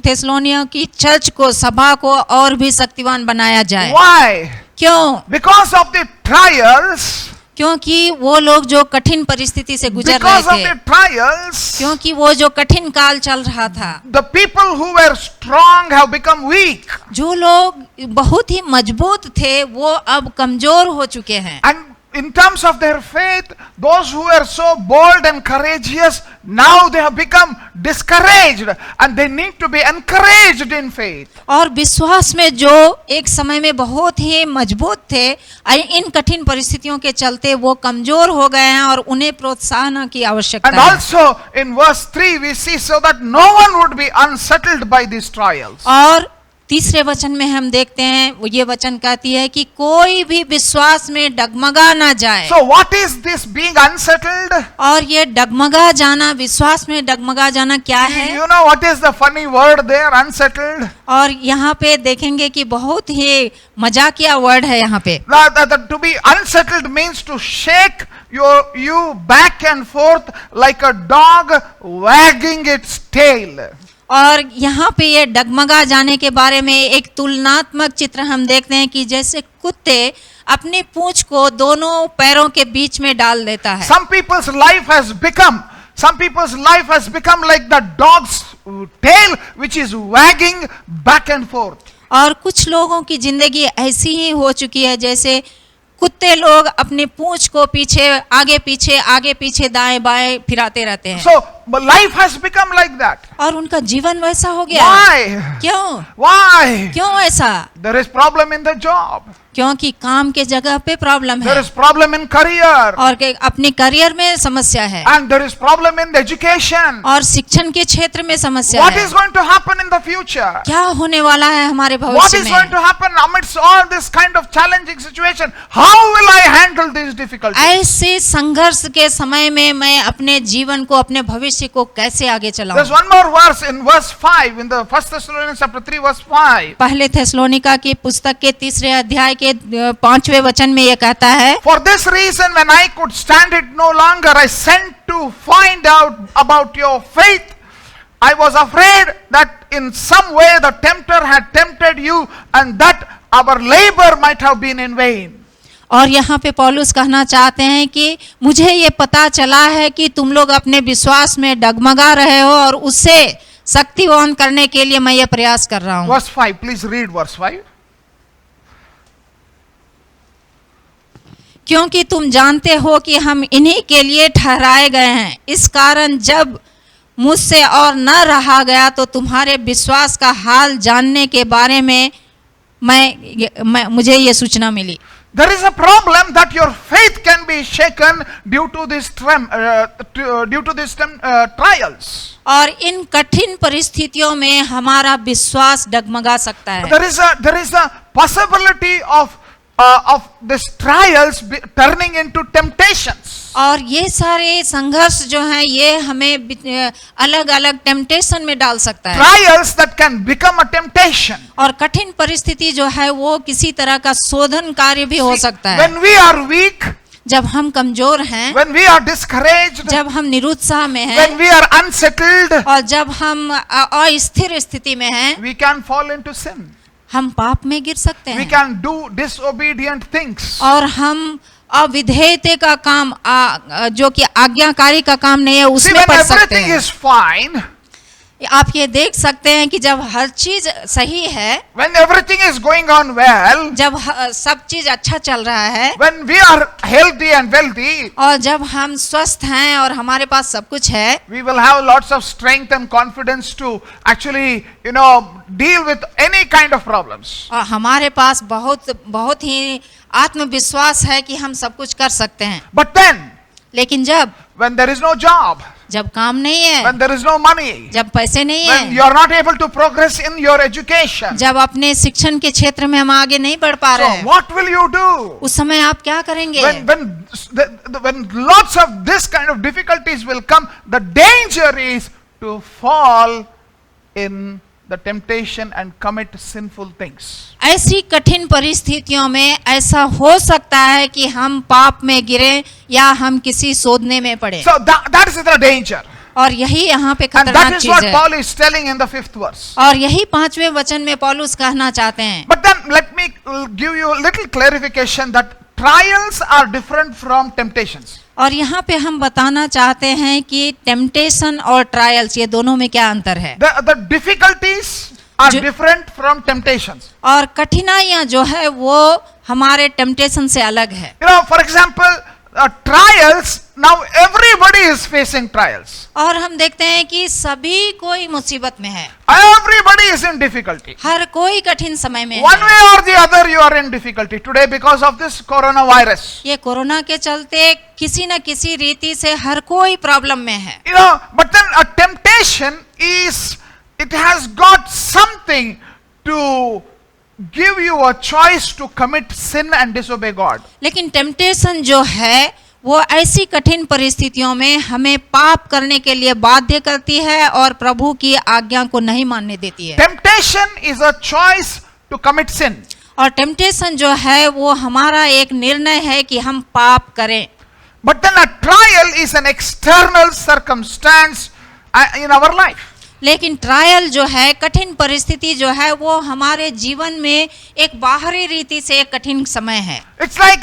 थेसलोनिया की चर्च को, सभा को और भी शक्तिवान बनाया जाए? Why? क्यों? Because of the trials. क्योंकि वो लोग जो कठिन परिस्थिति से गुजर रहे Because of थे, the trials. क्योंकि वो जो कठिन काल चल रहा था, The people who were strong have become weak. जो लोग बहुत ही मजबूत थे वो अब कमजोर हो चुके हैं। And in terms of their faith, those who were so bold and courageous, now they have become discouraged and they need to be encouraged in faith. और विश्वास में जो एक समय में बहुत ही मजबूत थे, इन कठिन परिस्थितियों के चलते वो कमजोर हो गए हैं और उन्हें प्रोत्साहन की आवश्यकता And है। also in verse 3 we see so that no one would be unsettled by these trials. और तीसरे वचन में हम देखते हैं, वो ये वचन कहती है कि कोई भी विश्वास में डगमगा ना जाए। So what is this being unsettled? और ये डगमगा जाना, विश्वास में डगमगा जाना क्या है? You know what is the funny word there, unsettled? और यहाँ पे देखेंगे कि बहुत ही मजाकिया वर्ड है यहाँ पे। To be unsettled means to shake you back and forth like a dog wagging its tail. और यहाँ पे ये डगमगा जाने के बारे में एक तुलनात्मक चित्र हम देखते हैं कि जैसे कुत्ते अपनी पूंछ को दोनों पैरों के बीच में डाल देता है। Some people's life has become like the dog's tail which is wagging back and forth. और कुछ लोगों की जिंदगी ऐसी ही हो चुकी है जैसे कुत्ते लोग अपने पूंछ को आगे पीछे दाएं बाएं फिराते रहते हैं। So life has become like that. और उनका जीवन वैसा हो गया। Why? क्यों? Why? क्यों ऐसा? There is problem in the job. क्योंकि काम के जगह पे प्रॉब्लम There है is problem in career. और अपने करियर में समस्या है And there is problem in the education. और शिक्षण के क्षेत्र में समस्या What है। is going to happen in the future? क्या होने वाला है हमारे What भविष्य is going में? to happen amidst all this kind of challenging situation? How will I handle these difficulties? ऐसे संघर्ष के समय में मैं अपने जीवन को, अपने भविष्य को कैसे आगे There's चलाऊं? one more verse in verse 5 in the 1 Thessalonians chapter 3 verse 5. पहले थेसलोनिका की पुस्तक के 3 अध्याय के 5वें वचन में ये कहता है, For this reason when I could stand it no longer, I sent to find out about your faith. I was afraid that in some way the tempter had tempted you and that our labor might have been in vain. और यहाँ पे पौलुस कहना चाहते हैं कि मुझे ये पता चला है कि तुम लोग अपने विश्वास में डगमगा रहे हो और उससे शक्तिवान करने के लिए मैं ये प्रयास कर रहा हूँ। Verse 5, please read verse 5. क्योंकि तुम जानते हो कि हम इन्हीं के लिए ठहराए गए हैं, इस कारण जब मुझसे और न रहा गया तो तुम्हारे विश्वास का हाल जानने के बारे में मुझे ये सूचना मिली। There is a problem that your faith can be shaken due to this trials. और इन कठिन परिस्थितियों में हमारा विश्वास डगमगा सकता है। There is a possibility of this trials turning into temptations. और ये सारे संघर्ष जो हैं ये हमें अलग अलग टेम्पटेशन में डाल सकता है। Trials that can become a temptation. और कठिन परिस्थिति जो है वो किसी तरह का शोधन कार्य भी हो सकता है। When we are weak, जब हम कमजोर हैं, when we are discouraged, जब हम निरुत्साह में हैं, when we are unsettled, और जब हम अस्थिर स्थिति में हैं, we can fall into sin. हम पाप में गिर सकते We हैं can do disobedient things. और हम अविधेयते का काम जो कि आज्ञाकारी का काम नहीं है See, उसमें when पड़ सकते everything हैं। is fine, आप ये देख सकते हैं कि जब हर चीज सही है, when everything is going on well, जब सब चीज अच्छा चल रहा है, when we are healthy and wealthy, और जब हम स्वस्थ हैं और हमारे पास सब कुछ है, we will have lots of strength and confidence to actually, deal with any kind of problems. और हमारे पास बहुत ही आत्मविश्वास है कि हम सब कुछ कर सकते हैं। But then, लेकिन when there is no job, जब काम नहीं है, when there is no money, जब पैसे नहीं when you है, are not able to progress in your education, जब अपने शिक्षण के क्षेत्र में हम आगे नहीं बढ़ पा रहे so हैं, what will you do? उस समय आप क्या करेंगे? When lots of this kind of difficulties will come, the danger is to fall in the temptation and commit sinful things. ऐसी कठिन परिस्थितियों में ऐसा हो सकता है कि हम पाप में गिरे या हम किसी शोधने में पड़े, So that is the danger. और यही यहाँ पे And that खतरनाक is चीज what है। Paul is telling in the 5th verse. और यही 5वें वचन में पौलुस कहना चाहते हैं। But then let me give you a little clarification that trials are different from temptations. और यहाँ पे हम बताना चाहते हैं कि टेम्पटेशन और ट्रायल्स ये दोनों में क्या अंतर है। The difficulties are जो- different from temptations. और कठिनाइयाँ जो है वो हमारे टेम्पटेशन से अलग है। You know, for example, trials, now everybody is facing trials. और हम देखते हैं कि सभी कोई मुसीबत में है, Everybody is in difficulty. हर कोई कठिन समय में One है। way or the other, you are in difficulty today because of this coronavirus. ये कोरोना के चलते किसी न किसी रीति से हर कोई प्रॉब्लम में है। You know, but then a temptation is, it has got something to give you a choice to commit sin and disobey God. लेकिन टेम्पटेशन जो है वो ऐसी कठिन परिस्थितियों में हमें पाप करने के लिए बाध्य करती है और प्रभु की आज्ञा को नहीं मानने देती है। Temptation is a choice to commit sin. और टेम्पटेशन जो है वो हमारा एक निर्णय है कि हम पाप करें। But then a trial is an external circumstance in our life. लेकिन ट्रायल जो है, कठिन परिस्थिति जो है वो हमारे जीवन में एक बाहरी रीति से एक कठिन समय है। It's like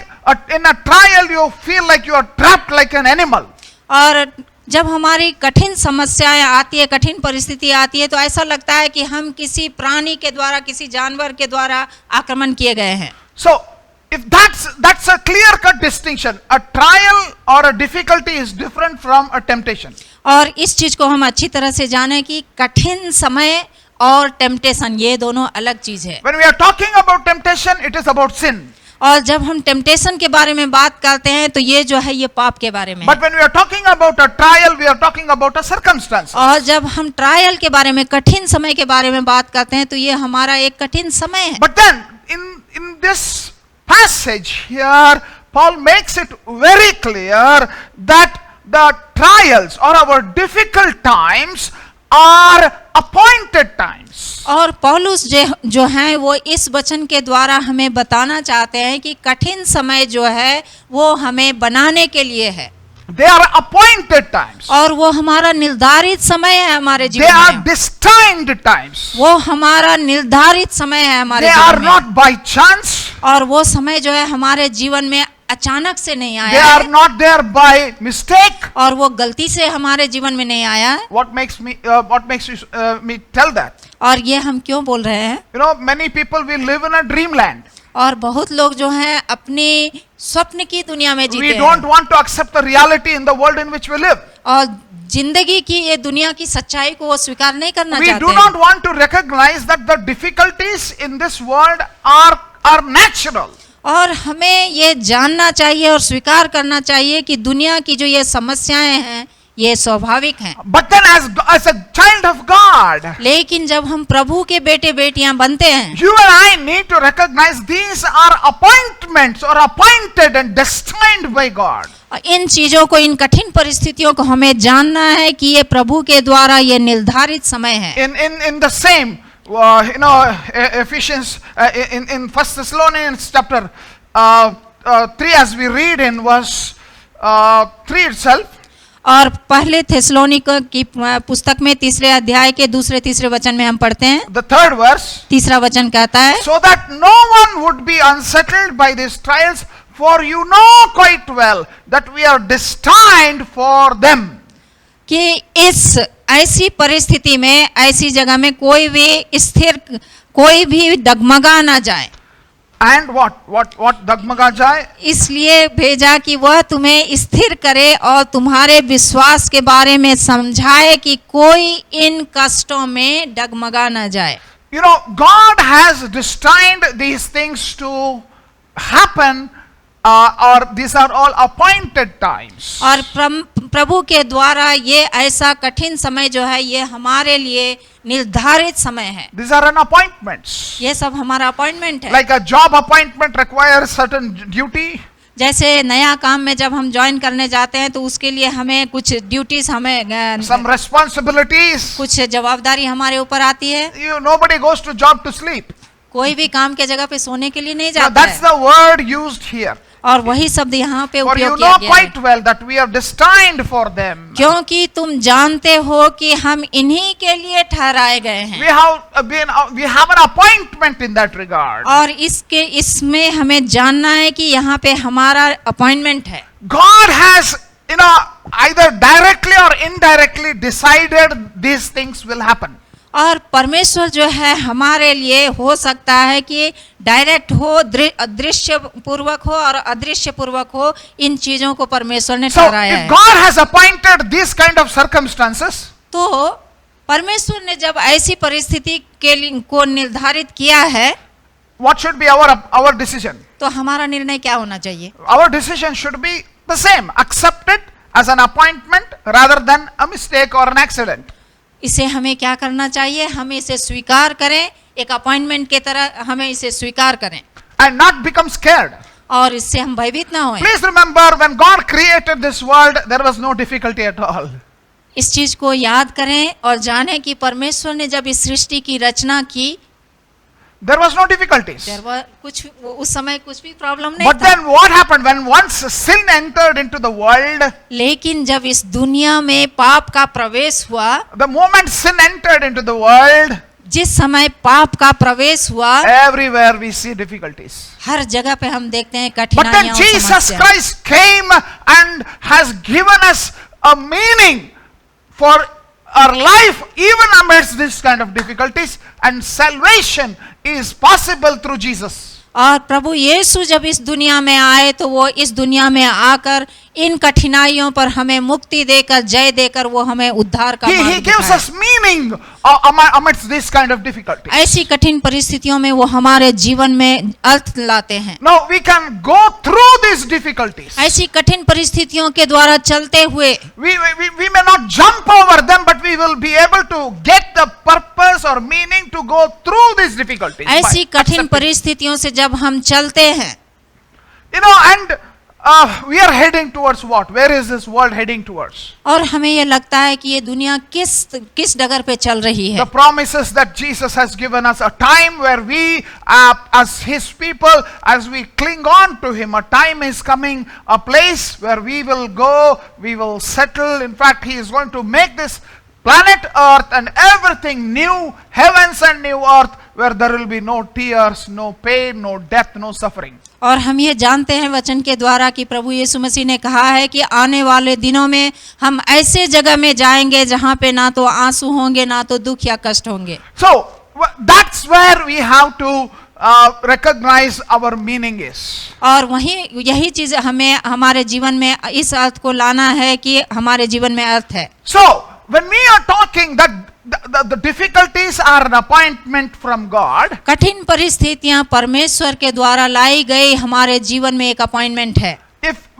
in a trial you feel like you are trapped like an animal. और जब हमारी कठिन समस्याएं आती है, कठिन परिस्थिति आती है, तो ऐसा लगता है कि हम किसी प्राणी के द्वारा, किसी जानवर के द्वारा आक्रमण किए गए हैं। So if that's a clear cut distinction. A trial or a difficulty is different from a temptation. और इस चीज को हम अच्छी तरह से जाने कि कठिन समय और टेम्पटेशन ये दोनों अलग चीज है। When we are talking about temptation, it is about sin. और जब हम टेम्पटेशन के बारे में बात करते हैं तो ये जो है ये पाप के बारे में। But when we are talking about a trial, we are talking about a circumstance. और जब हम ट्रायल के बारे में, कठिन समय के बारे में बात करते हैं तो ये हमारा एक कठिन समय है। But then in this passage here, Paul makes it very clear that the trials or our difficult times are appointed times. और पौलुस जो हैं वो इस वचन के द्वारा हमें बताना चाहते हैं कि कठिन समय जो है वो हमें बनाने के लिए है। They are appointed times. और वो हमारा निर्धारित समय है हमारे They जीवन are में। destined times. वो हमारा निर्धारित समय है हमारे They are जीवन में। not by chance. और वो समय जो है हमारे जीवन में अचानक से नहीं They आया are है, not there by mistake. और वो गलती से हमारे जीवन में नहीं आया है। What makes me tell that? और ये हम क्यों बोल रहे हैं? You know, many people will live in a dreamland. और बहुत लोग जो हैं अपनी स्वप्न की दुनिया में जीते We हैं, don't want to accept the reality in the world in which we live. और जिंदगी की ये दुनिया की सच्चाई को वो स्वीकार नहीं करना We चाहते do हैं। not want to recognize that the difficulties in this world are natural. और हमें ये जानना चाहिए और स्वीकार करना चाहिए कि दुनिया की जो ये समस्याएं हैं ये स्वाभाविक हैं। But then as a child of God, लेकिन जब हम प्रभु के बेटे बेटियां बनते हैं, you and I need to recognize these are appointments or appointed and destined by God. इन चीजों को, इन कठिन परिस्थितियों को हमें जानना है कि ये प्रभु के द्वारा ये निर्धारित समय है। In the same Ephesians in 1 Thessalonians chapter 3, as we read in verse 3 itself, और पहले थेसलोनिक की पुस्तक में 3 अध्याय के 2-3 वचन में हम पढ़ते हैं। the 3rd verse, 3 वचन कहता है, so that no one would be unsettled by these trials, for you know quite well that we are destined for them. कि इस ऐसी परिस्थिति में, ऐसी जगह में कोई भी डगमगा ना जाए। And what dagmaga jai? इसलिए भेजा कि वह तुम्हें स्थिर करे और तुम्हारे विश्वास के बारे में समझाए कि कोई इन कष्टों में डगमगा ना जाए। You know, God has destined these things to happen, or these are all appointed times. और प्रभु के द्वारा ये ऐसा कठिन समय जो है ये हमारे लिए निर्धारित समय है। These are an appointments. ये सब हमारा अपॉइंटमेंट है। Like a job appointment requires certain duty. जैसे नया काम में जब हम ज्वाइन करने जाते हैं तो उसके लिए हमें कुछ ड्यूटीज हमें some responsibilities. कुछ जवाबदारी हमारे ऊपर आती है। Nobody goes to job to sleep. कोई भी काम के जगह पे सोने के लिए नहीं Now, जाता that's है। the word used here. और वही शब्द यहाँ पे For you उपयोग किया know गया है। quite well that we are destined for them. क्योंकि तुम जानते हो कि हम इन्हीं के लिए ठहराए गए हैं We have an appointment in that regard. और इसमें हमें जानना है कि यहाँ पे हमारा अपॉइंटमेंट है। God has, either directly or indirectly decided these things will happen. और परमेश्वर जो है हमारे लिए हो सकता है कि डायरेक्ट हो, दृश्य पूर्वक हो और अदृश्य पूर्वक हो, इन चीजों को परमेश्वर ने So, ठहराया if है। God has appointed these kind of circumstances, तो परमेश्वर ने जब ऐसी परिस्थिति को निर्धारित किया है, what should be our decision? तो हमारा निर्णय क्या होना चाहिए? Our decision should be the same, accept it as an appointment rather than a mistake or an accident. इसे हमें क्या करना चाहिए? हमें इसे स्वीकार करें, एक अपॉइंटमेंट की तरह हमें इसे स्वीकार करें And not become scared. और इससे हम भयभीत ना होएं। Please remember, when God created this world, there was no difficulty at all. इस चीज को याद करें और जानें कि परमेश्वर ने जब इस सृष्टि की रचना की, There was no difficulties. कुछ उस समय कुछ भी प्रॉब्लम नहीं But था। then what happened when once sin entered into the world? लेकिन जब इस दुनिया में पाप का प्रवेश हुआ, The moment sin entered into the world, जिस समय पाप का प्रवेश हुआ, everywhere we see difficulties. हर जगह पे हम देखते हैं But then कठिनाइयां और Jesus समस्या। Christ came and has given us a meaning for our life even amidst this kind of difficulties, and salvation is possible through Jesus. और प्रभु यीशु जब इस दुनिया में आए तो वो इस दुनिया में आकर इन कठिनाइयों पर हमें मुक्ति देकर, जय देकर वो हमें उद्धार का He मार्ग gives दिखाए। us meaning amidst this kind of difficulties. ऐसी कठिन परिस्थितियों में वो हमारे जीवन में अर्थ लाते हैं। Now we can go through these difficulties. ऐसी कठिन परिस्थितियों के द्वारा चलते हुए We may not jump over them, but we will be able to get the purpose or meaning to go through these difficulties. ऐसी by कठिन accepting. परिस्थितियों से जब हम चलते हैं, And we are heading towards what? Where is this world heading towards? और हमें ये लगता है कि ये दुनिया किस डगर पे चल रही है। The promises that Jesus has given us, a time where we, as His people, as we cling on to Him, a time is coming, a place where we will go, we will settle. In fact, He is going to make this planet Earth and everything new, heavens and new earth, where there will be no tears, no pain, no death, no suffering. और हम ये जानते हैं वचन के द्वारा कि प्रभु यीशु मसीह ने कहा है कि आने वाले दिनों में हम ऐसे जगह में जाएंगे जहाँ पे ना तो आंसू होंगे, ना तो दुख या कष्ट होंगे। So that's where we have to recognize our meaning is. और यही चीज हमें हमारे जीवन में इस अर्थ को लाना है कि हमारे जीवन में अर्थ है। So when we are talking that the difficulties are an appointment from God, कठिन परिस्थितियां परमेश्वर के द्वारा लाई गई हमारे जीवन में एक अपॉइंटमेंट है।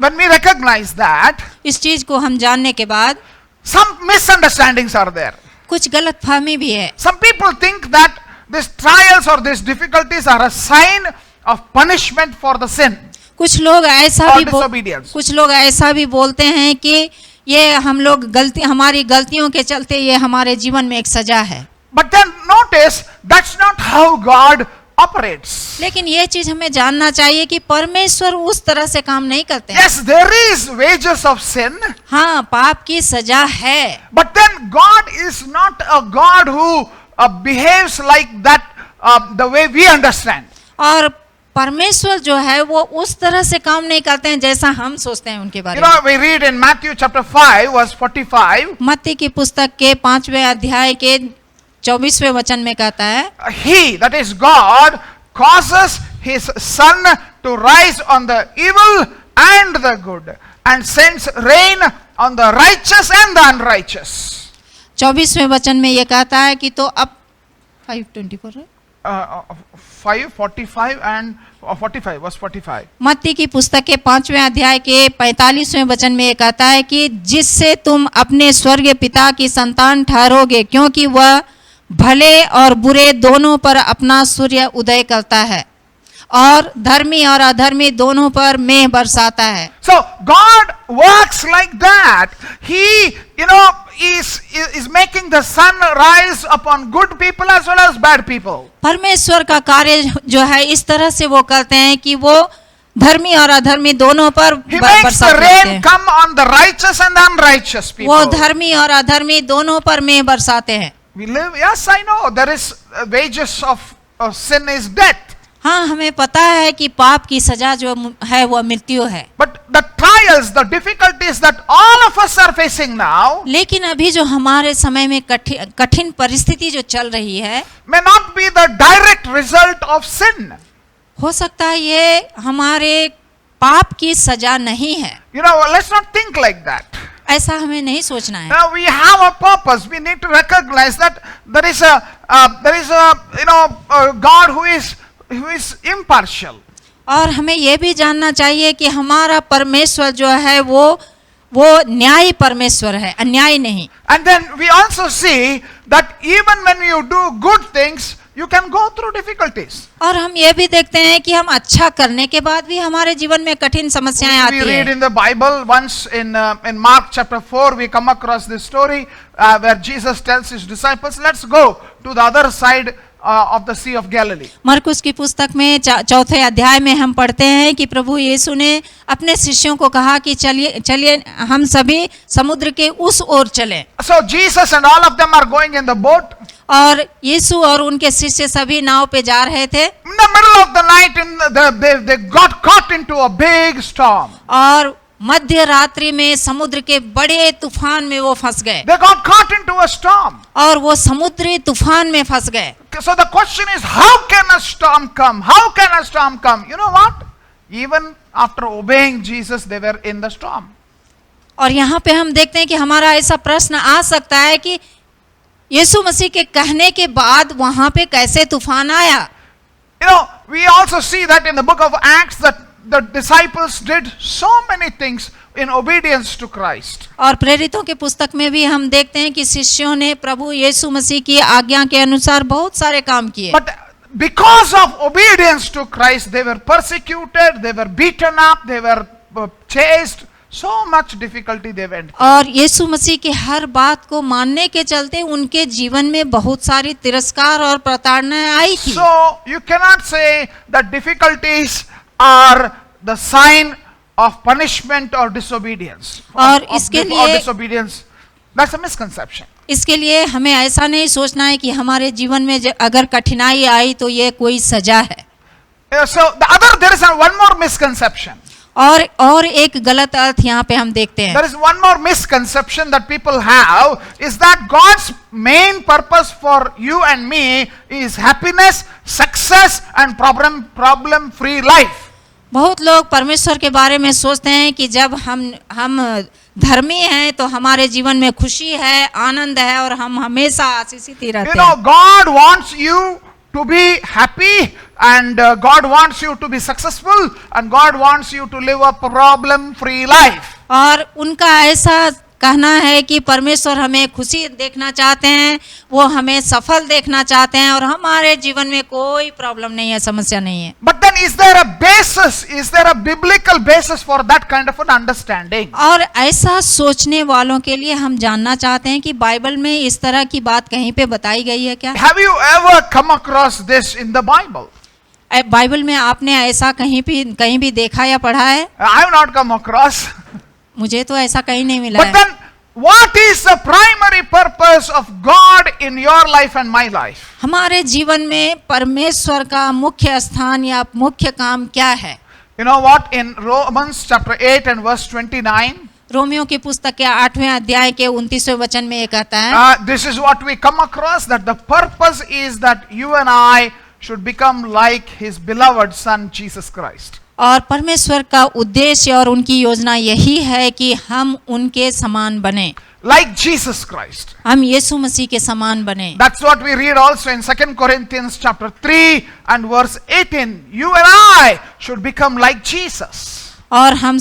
when we recognize that, इस चीज को हम जानने के बाद some misunderstandings are there. कुछ गलतफहमी भी है। Some people think that these trials or these difficulties are a sign of punishment for the sin कुछ लोग or disobedience. कुछ लोग ऐसा भी बोलते हैं कि ये हमारी गलतियों के चलते ये हमारे जीवन में एक सजा है। But then notice that's not how God operates. लेकिन ये चीज हमें जानना चाहिए कि परमेश्वर उस तरह से काम नहीं करते हैं। Yes, there is wages of sin, हाँ, पाप की सजा है, but then God is not a God who behaves like that the way we understand. और परमेश्वर जो है वो उस तरह से काम नहीं करते हैं जैसा हम सोचते हैं उनके बारे में। We read in Matthew chapter 5 verse 45. मत्ती की पुस्तक के 5वें अध्याय के 24वें वचन में कहता है, He, that is God, causes His sun to rise on the evil and the good, and sends rain on the righteous and the unrighteous. 24वें वचन में ये कहता है कि तो अब 5:24 है, 5:45 and 45 verse 45. मत्ती की पुस्तक के 5वें अध्याय के 45वें वचन में ये कहता है कि जिससे तुम अपने स्वर्गीय पिता की संतान ठहरोगे, क्योंकि वह भले और बुरे दोनों पर अपना सूर्य उदय करता है और धर्मी और अधर्मी दोनों पर मेघ बरसाता है। So God works like that. He, is making the sun rise upon good people as well as bad people. परमेश्वर का कार्य जो है इस तरह से वो करते हैं कि वो धर्मी और अधर्मी दोनों पर He makes the बरसात करते rain हैं। come on the righteous and the unrighteous वो people. धर्मी और अधर्मी दोनों पर मेघ बरसाते हैं। We live, yes, I know, there is wages of sin is death. हाँ, हमें पता है कि पाप की सजा जो है वो मृत्यु है। But the trials, the difficulties that all of us are facing now लेकिन अभी जो हमारे समय में कठिन परिस्थिति जो चल रही है, may not be the direct result of sin. हो सकता है ये हमारे पाप की सजा नहीं है। Let's not think like that. ऐसा हमें नहीं सोचना है। Now we have a purpose. We need to recognize that there is a God who is impartial. और हमें ये भी जानना चाहिए कि हमारा परमेश्वर जो है वो न्यायी परमेश्वर है, अन्यायी नहीं। And then we also see that even when you do good things, you can go through difficulties. और हम ये भी देखते हैं कि हम अच्छा करने के बाद भी हमारे जीवन में कठिन समस्याएं आती We read हैं। in the Bible once in Mark chapter 4, we come across this story where Jesus tells his disciples, let's go to the other side of the Sea of Galilee. मरकुस की पुस्तक में चौथे अध्याय में हम पढ़ते हैं कि प्रभु यीशु ने अपने शिष्यों को कहा कि चलिए हम सभी समुद्र के उस ओर चलें। So Jesus and all of them are going in the boat. और यीशु और उनके शिष्य सभी नाव पे जा रहे थे। In the middle of the night, they got caught into a big storm. और मध्य रात्रि में समुद्र के बड़े तूफान में वो फंस गए। They got caught into a storm. और वो समुद्री तूफान में फंस गए। So the question is, how can a storm come? How can a storm come? You know what? Even after obeying Jesus, they were in the storm. और यहाँ पे हम देखते हैं कि हमारा ऐसा प्रश्न आ सकता है कि यीशु मसीह के कहने के बाद वहां पे कैसे तूफान आया। We also see that in the book of Acts that the disciples did so many things in obedience to Christ. और प्रेरितों के पुस्तक में भी हम देखते हैं कि शिष्यों ने प्रभु यीशु मसीह की आज्ञा के अनुसार बहुत सारे काम किए। But because of obedience to Christ, they were persecuted, they were beaten up, they were chased. So much difficulty they went through. और यीशु मसीह की हर बात को मानने के चलते उनके जीवन में बहुत सारी तिरस्कार और प्रताड़नाएं आई थी। So you cannot say that difficulties are the sign of punishment or disobedience. और Or इसके लिए disobedience. That's a misconception. इसके लिए हमें ऐसा नहीं सोचना है कि हमारे जीवन में अगर कठिनाई आई तो ये कोई सजा है। So there is one more misconception. और एक गलत अर्थ यहाँ पे हम देखते हैं। There is one more misconception that people have is that God's main purpose for you and me is happiness, success and problem free life. बहुत लोग परमेश्वर के बारे में सोचते हैं कि जब हम धर्मी हैं तो हमारे जीवन में खुशी है, आनंद है और हम हमेशा आशीषित ही रहते हैं। God wants you to be happy and God wants you to be successful and God wants you to live a problem free life. और उनका ऐसा कहना है कि परमेश्वर हमें खुशी देखना चाहते हैं, वो हमें सफल देखना चाहते हैं और हमारे जीवन में कोई प्रॉब्लम नहीं है, समस्या नहीं है। But then is there a biblical basis for that kind of an understanding? और ऐसा सोचने वालों के लिए हम जानना चाहते हैं कि बाइबल में इस तरह की बात कहीं पे बताई गई है क्या? Have you ever come across this in the Bible? Bible में आपने ऐसा कहीं भी देखा या पढ़ा है? I have not come across. मुझे तो ऐसा कहीं नहीं मिला But है। then what is the primary purpose of God in your life and my life? हमारे जीवन में परमेश्वर का मुख्य स्थान या मुख्य काम क्या है? You know what? In Romans chapter 8 and verse 29, Romeo की पुस्तक के 8वें अध्याय के 29वें वचन में ये कहता है, this is what we come across, that the purpose is that you and I should become like his beloved son Jesus Christ. और परमेश्वर का उद्देश्य और उनकी योजना यही है कि हम उनके समान बने, Like Jesus Christ. हम यीशु मसीह के समान बने। That's what we read also in 2 Corinthians chapter 3 and verse 18. You and I should become like Jesus. और हम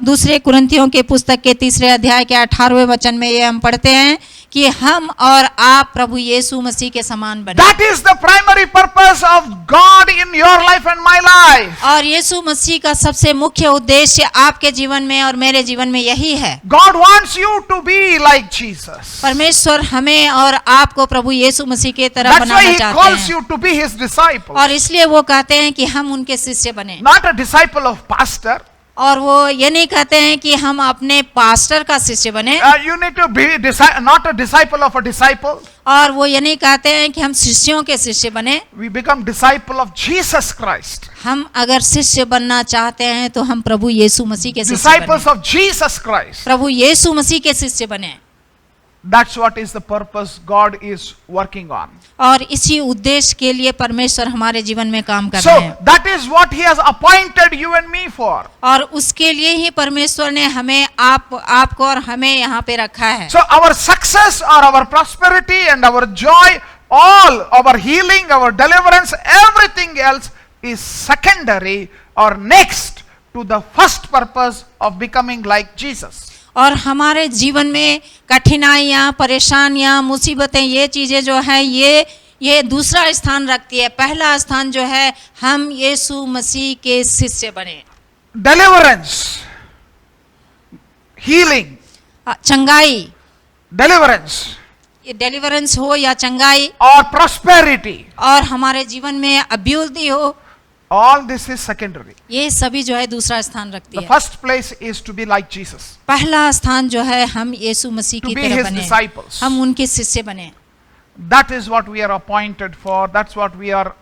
दूसरे कुरिन्थियों के पुस्तक के 3 अध्याय के 18वें वचन में ये हम पढ़ते हैं कि हम और आप प्रभु यीशु मसीह के समान बने। That is the primary purpose of God in your life and my life. और यीशु मसीह का सबसे मुख्य उद्देश्य आपके जीवन में और मेरे जीवन में यही है। God wants you to be like Jesus. परमेश्वर हमें और आपको प्रभु यीशु मसीह के तरह That's why बनाना He चाहते calls हैं। you to be His disciple. और इसलिए वो कहते हैं कि हम उनके शिष्य बने। Not a disciple of pastor. और वो ये नहीं कहते हैं कि हम अपने पास्टर का शिष्य बने। You need to be not a disciple of a disciple. और वो ये नहीं कहते हैं कि हम शिष्यों के शिष्य बने। We become disciple of Jesus Christ. हम अगर शिष्य बनना चाहते हैं तो हम प्रभु यीशु मसीह के शिष्य Disciples बने। of Jesus Christ. प्रभु यीशु मसीह के शिष्य बने। That's what is the purpose God is working on. और इसी उद्देश्य के लिए परमेश्वर हमारे जीवन में काम कर So रहे हैं। that is what He has appointed you and me for. और उसके लिए ही परमेश्वर ने हमें आपको और हमें यहाँ पे रखा है। So our success or our prosperity and our joy, all our healing, our deliverance, everything else is secondary or next to the first purpose of becoming like Jesus. और हमारे जीवन में कठिनाइयाँ, परेशानियाँ, मुसीबतें, ये चीज़ें जो है ये दूसरा स्थान रखती है। पहला स्थान जो है हम यीशु मसीह के शिष्य बने। Deliverance, healing, चंगाई, deliverance ये डिलीवरेंस हो या चंगाई, or prosperity, और हमारे जीवन में अभिवृद्धि हो, all this is secondary. ये सभी जो है दूसरा स्थान रखती The है। first place is to be like Jesus, पहला स्थान जो है हम यीशु मसीह to की be तरह His बने, disciples. हम उनके शिष्य बने। That is what we are appointed for. That's what we are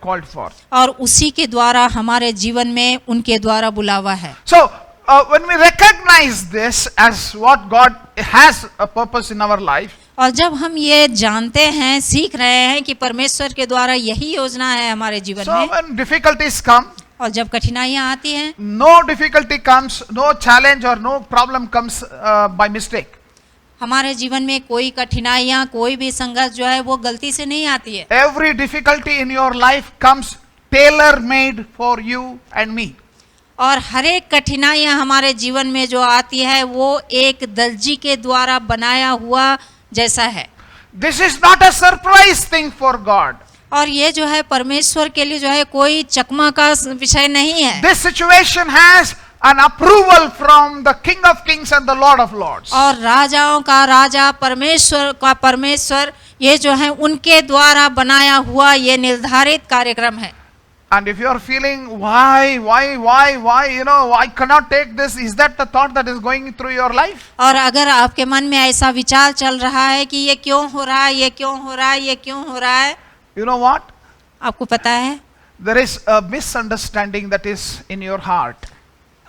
called for. और उसी के द्वारा हमारे जीवन में उनके द्वारा बुलावा है। So when we recognize this as what God has a purpose in our life, और जब हम ये जानते हैं, सीख रहे हैं कि परमेश्वर के द्वारा यही योजना है हमारे जीवन so में, when difficulties come, और जब कठिनाइयाँ आती हैं, no difficulty comes, no challenge or no problem comes by mistake. हमारे जीवन में कोई कठिनाइयाँ, कोई भी संघर्ष जो है वो गलती से नहीं आती है। Every difficulty in your life comes tailor-made for you and me. और हर एक कठिनाइयाँ हमारे जीवन में जो आती है वो एक दर्जी के द्वारा बनाया हुआ जैसा है। This is not a surprise thing for God. और ये जो है परमेश्वर के लिए जो है कोई चकमा का विषय नहीं है। This situation has an approval from the King of Kings and the Lord of Lords. और राजाओं का राजा, परमेश्वर का परमेश्वर, ये जो है उनके द्वारा बनाया हुआ ये निर्धारित कार्यक्रम है। And if you are feeling why, I cannot take this, is that the thought that is going through your life? और अगर आपके मन में ऐसा विचार चल रहा है कि ये क्यों हो रहा है, ये क्यों हो रहा है, ये क्यों हो रहा है, You know what? आपको पता है There is a misunderstanding that is in your heart.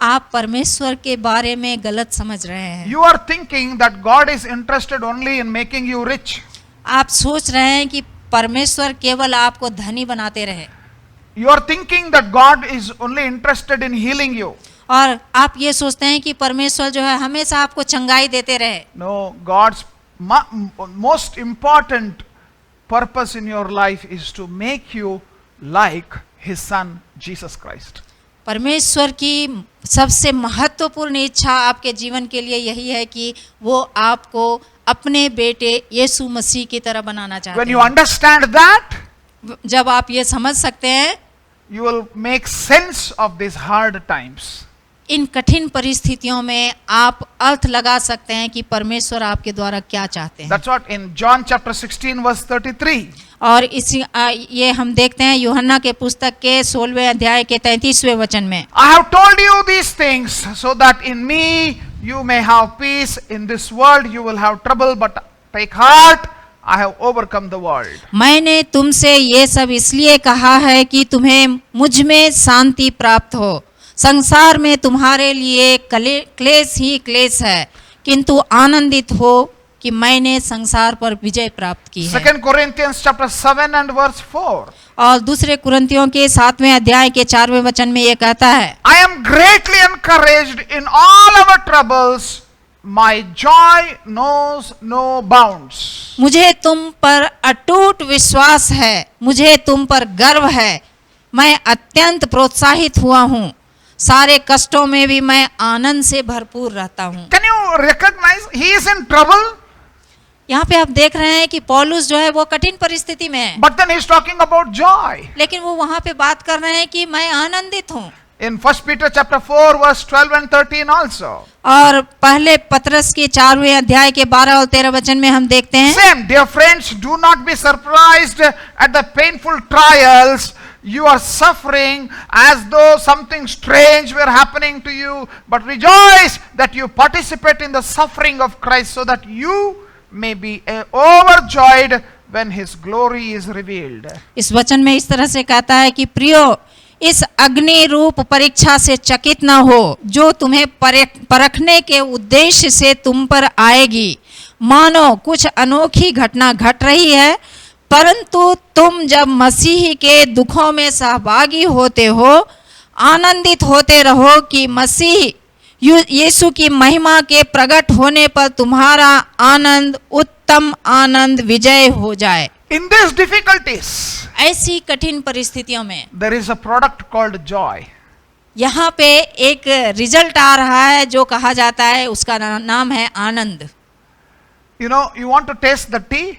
आप परमेश्वर के बारे में गलत समझ रहे हैं। You are thinking that God is interested only in making you rich. आप सोच रहे हैं कि परमेश्वर केवल आपको धनी बनाते रहे, You are thinking that God is only interested in healing you. और आप ये सोचते हैं कि परमेश्वर जो है हमेशा आपको चंगाई देते रहे। No, God's most important purpose in your life is to make you like His Son, Jesus Christ. परमेश्वर की सबसे महत्वपूर्ण इच्छा आपके जीवन के लिए यही है कि वो आपको अपने बेटे यीशु मसीह की तरह बनाना When चाहते you हैं। understand that, जब आप ये समझ सकते हैं, you will make sense of these hard times. इन कठिन परिस्थितियों में आप अर्थ लगा सकते हैं कि परमेश्वर आपके द्वारा क्या चाहते हैं। That's what in John chapter 16 verse 33. और ये हम देखते हैं यूहन्ना के पुस्तक के 16वें अध्याय के 33वें वचन में, I have told you these things so that in me you may have peace. In this world you will have trouble, but take heart, I have overcome the world. मैंने तुमसे ये सब इसलिए कहा है कि तुम्हें मुझ में शांति प्राप्त हो। संसार में तुम्हारे लिए क्लेश ही क्लेश है, किंतु आनंदित हो कि मैंने संसार पर विजय प्राप्त की है। 2 Corinthians chapter 7 and verse 4. और दूसरे कुरिन्थियों के 7वें अध्याय के 4वें वचन में ये कहता है, I am greatly encouraged in all our troubles. My joy knows no bounds. मुझे तुम पर अटूट विश्वास है, मुझे तुम पर गर्व है, मैं अत्यंत प्रोत्साहित हुआ हूँ। सारे कष्टों में भी मैं आनंद से भरपूर रहता हूँ। Can you recognize he is in trouble? यहाँ पे आप देख रहे हैं कि पौलुस जो है वो कठिन परिस्थिति में है, But then he is talking about joy. लेकिन वो वहाँ पे बात कर रहे हैं कि मैं आनंदित हूँ। In 1 Peter chapter 4 verse 12 and 13 also. और पहले पतरस के 4वें अध्याय के 12 और 13 वचन में हम देखते हैं, Same, dear friends, do not be surprised at the painful trials you are suffering as though something strange were happening to you, but rejoice that you participate in the suffering of Christ so that you may be overjoyed when his glory is revealed. इस वचन में इस तरह से कहता है कि प्रियो, इस अग्नि रूप परीक्षा से चकित न हो जो तुम्हें परखने के उद्देश्य से तुम पर आएगी, मानो कुछ अनोखी घटना घट रही है, परंतु तुम जब मसीह के दुखों में सहभागी होते हो, आनंदित होते रहो कि मसीह यीशु की महिमा के प्रकट होने पर तुम्हारा आनंद उत्तम आनंद विजय हो जाए। In these difficulties, ऐसी कठिन परिस्थितियों में there is a product called joy. यहाँ पे एक रिजल्ट आ रहा है जो कहा जाता है, उसका नाम है आनंद। You know, you want to taste the tea?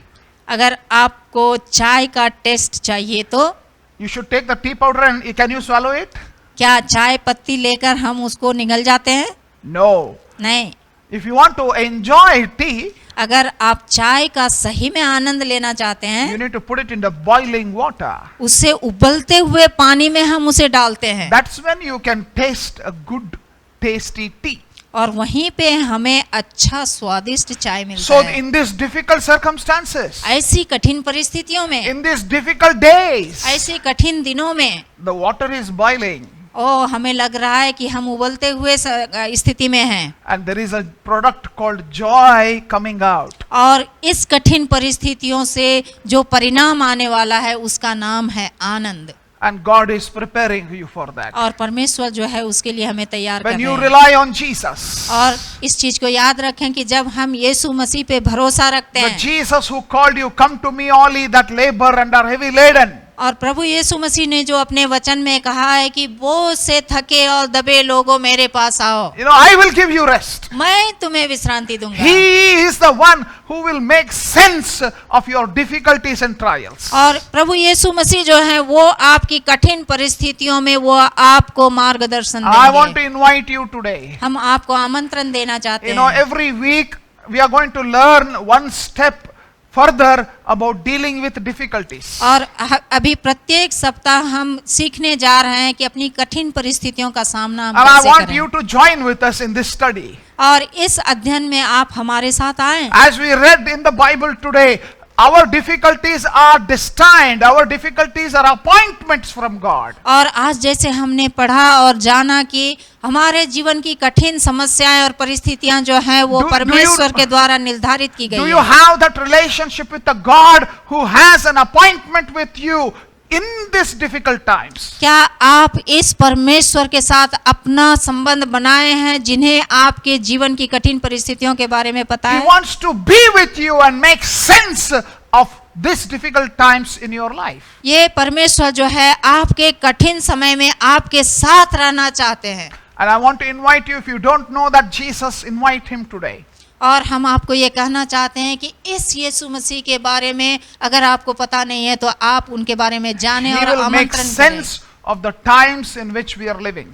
अगर आपको चाय का टेस्ट चाहिए तो You should take the tea powder and can you swallow it? क्या चाय पत्ती लेकर हम उसको निगल जाते हैं? No. नहीं। If you want to enjoy tea, अगर आप चाय का सही में आनंद लेना चाहते you हैं, need to put it in the boiling water. उसे उबलते हुए पानी में हम उसे डालते हैं, That's when you can taste a good, tasty tea. और वहीं पे हमें अच्छा स्वादिष्ट चाय मिलता So, है। in these difficult circumstances, ऐसी कठिन परिस्थितियों में, in these difficult days, ऐसे कठिन दिनों में, the water is boiling ओ हमें लग रहा है कि हम उबलते हुए स्थिति में हैं, and there is a product called joy coming out. और इस कठिन परिस्थितियों से जो परिणाम आने वाला है उसका नाम है आनंद। And God is preparing you for that. और परमेश्वर जो है उसके लिए हमें तैयार कर When रहे you हैं। rely on Jesus, और इस चीज को याद रखें कि जब हम यीशु मसीह पे भरोसा रखते the हैं, Jesus who called you, come to me all ye that labor and are heavy laden. और प्रभु यीशु मसीह ने जो अपने वचन में कहा है कि बोझ से थके और दबे लोगों मेरे पास आओ, You know, I will give you rest. मैं तुम्हें विश्रांति दूंगा। He is the one who will make sense of your difficulties and trials. और प्रभु यीशु मसीह जो है वो आपकी कठिन परिस्थितियों में वो आपको मार्गदर्शन I want to देंगे। invite you today. हम आपको आमंत्रण देना चाहते You know, हैं। every week we are going to learn one step further about dealing with difficulties. और अभी प्रत्येक सप्ताह हम सीखने जा रहे हैं कि अपनी कठिन परिस्थितियों का सामना हम And I कैसे want करें। you to join with us in this study. और इस अध्ययन में आप हमारे साथ आएं। As we read in the Bible today, our difficulties are destined, our difficulties are appointments from God. और आज जैसे हमने पढ़ा और जाना कि हमारे जीवन की कठिन समस्याएं और परिस्थितियां जो हैं वो Do you- परमेश्वर के द्वारा निर्धारित की Do गई you है। have that relationship with the God who has an appointment with you in these difficult times? क्या आप इस परमेश्वर के साथ अपना संबंध बनाए हैं जिन्हें आपके जीवन की कठिन परिस्थितियों के बारे में पता He है? wants to be with you and make sense of these difficult times in your life. ये परमेश्वर जो है आपके कठिन समय में आपके साथ रहना चाहते हैं। And I want to invite you, if you don't know that Jesus, invite him today. और हम आपको ये कहना चाहते हैं कि इस यीशु मसीह के बारे में अगर आपको पता नहीं है तो आप उनके बारे में जानें He और will make आमंत्रण करें। sense of the times in which we are living.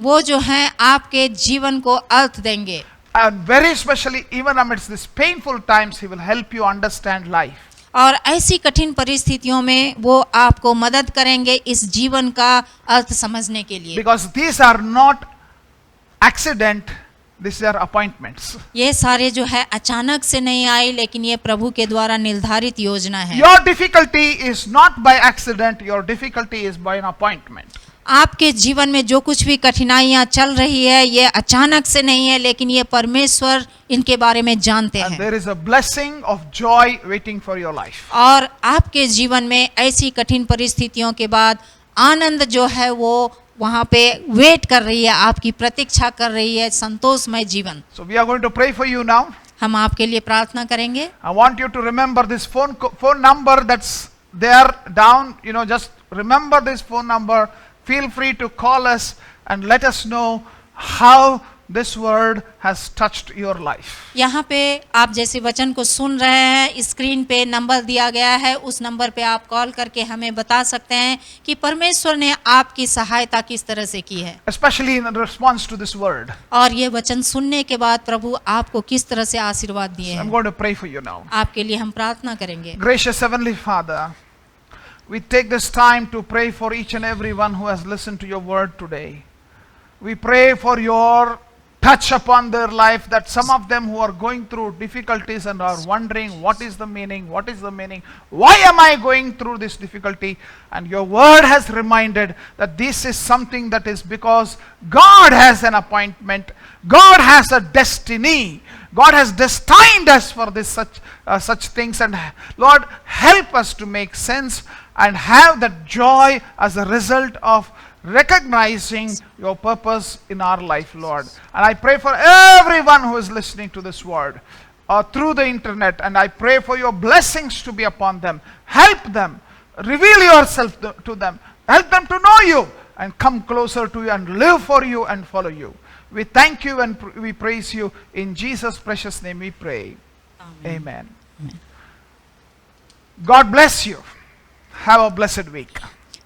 वो जो हैं आपके जीवन को अर्थ देंगे। And very especially, even amidst these painful times, he will help you understand life. और ऐसी कठिन परिस्थितियों में वो आपको मदद करेंगे इस जीवन का अर्थ समझने के लिए। Because these are not accident, these are appointments. ये सारे जो है अचानक से नहीं आई, लेकिन ये प्रभु के द्वारा निर्धारित योजना है। Your difficulty is not by accident, your difficulty is by an appointment. आपके जीवन में जो कुछ भी कठिनाइयां चल रही है ये अचानक से नहीं है, लेकिन ये परमेश्वर इनके बारे में जानते And हैं। there is a blessing of joy waiting for your life. और आपके जीवन में ऐसी कठिन परिस्थितियों के बाद आनंद जो है वो वहाँ पे वेट कर रही है, आपकी प्रतीक्षा कर रही है, संतोषमय जीवन। So we are going to pray for you now. हम आपके लिए प्रार्थना करेंगे। I want you to remember this phone number that's there down. You know, just remember this phone number. feel free to call us and let us know how this word has touched your life. यहाँ पे आप जैसे वचन को सुन रहे हैं, screen पे number दिया गया है, उस नंबर पे आप कॉल करके हमें बता सकते हैं कि परमेश्वर ने आपकी सहायता किस तरह से की है, Especially in response to this word. और ये वचन सुनने के बाद प्रभु आपको किस तरह से आशीर्वाद दिए I'm हैं। going to pray for you now. आपके लिए हम प्रार्थना करेंगे। Gracious Heavenly Father, we take this time to pray for each and every one who has listened to your word today. We pray for your touch upon their life, that some of them who are going through difficulties and are wondering what is the meaning, why am I going through this difficulty, and your word has reminded that this is something that is because God has an appointment, God has a destiny, God has destined us for this such things, and Lord, help us to make sense and have that joy as a result of recognizing your purpose in our life, Lord. And I pray for everyone who is listening to this word through the internet, and I pray for your blessings to be upon them. Help them, reveal yourself to them, help them to know you and come closer to you and live for you and follow you. We thank you and we praise you. In Jesus' precious name we pray. Amen. God bless you. Have a blessed week.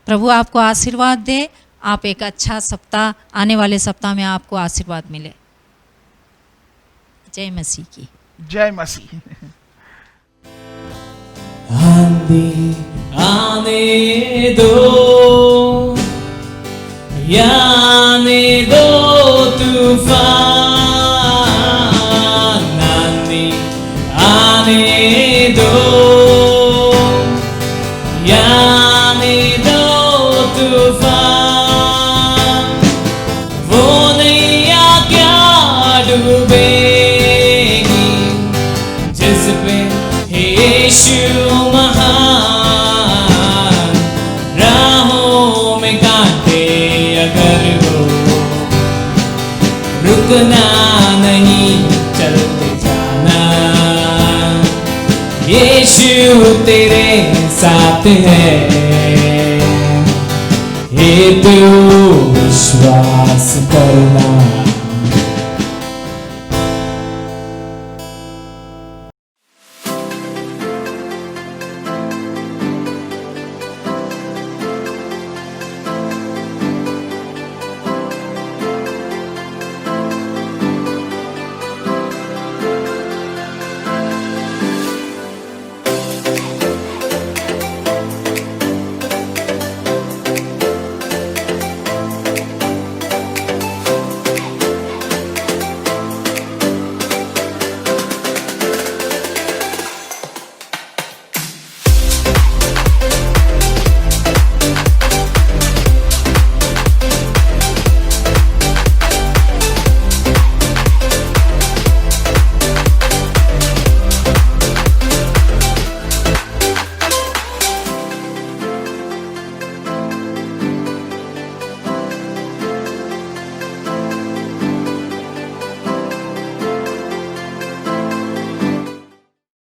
प्रभु आपको आशीर्वाद दे। आप एक अच्छा सप्ताह, आने वाले सप्ताह में आपको आशीर्वाद मिले। जय मसीह की। जय मसीह। आंधी आने दो, आने दो तूफान, आंधी आने दो, आने दो तूफान, वो नैया क्या डूबेगी जिस पे यीशु महान, राहों में कांटे अगर हो, रुकना नहीं चलते जाना, यीशु तेरे साथ है, हे तू विश्वास करना।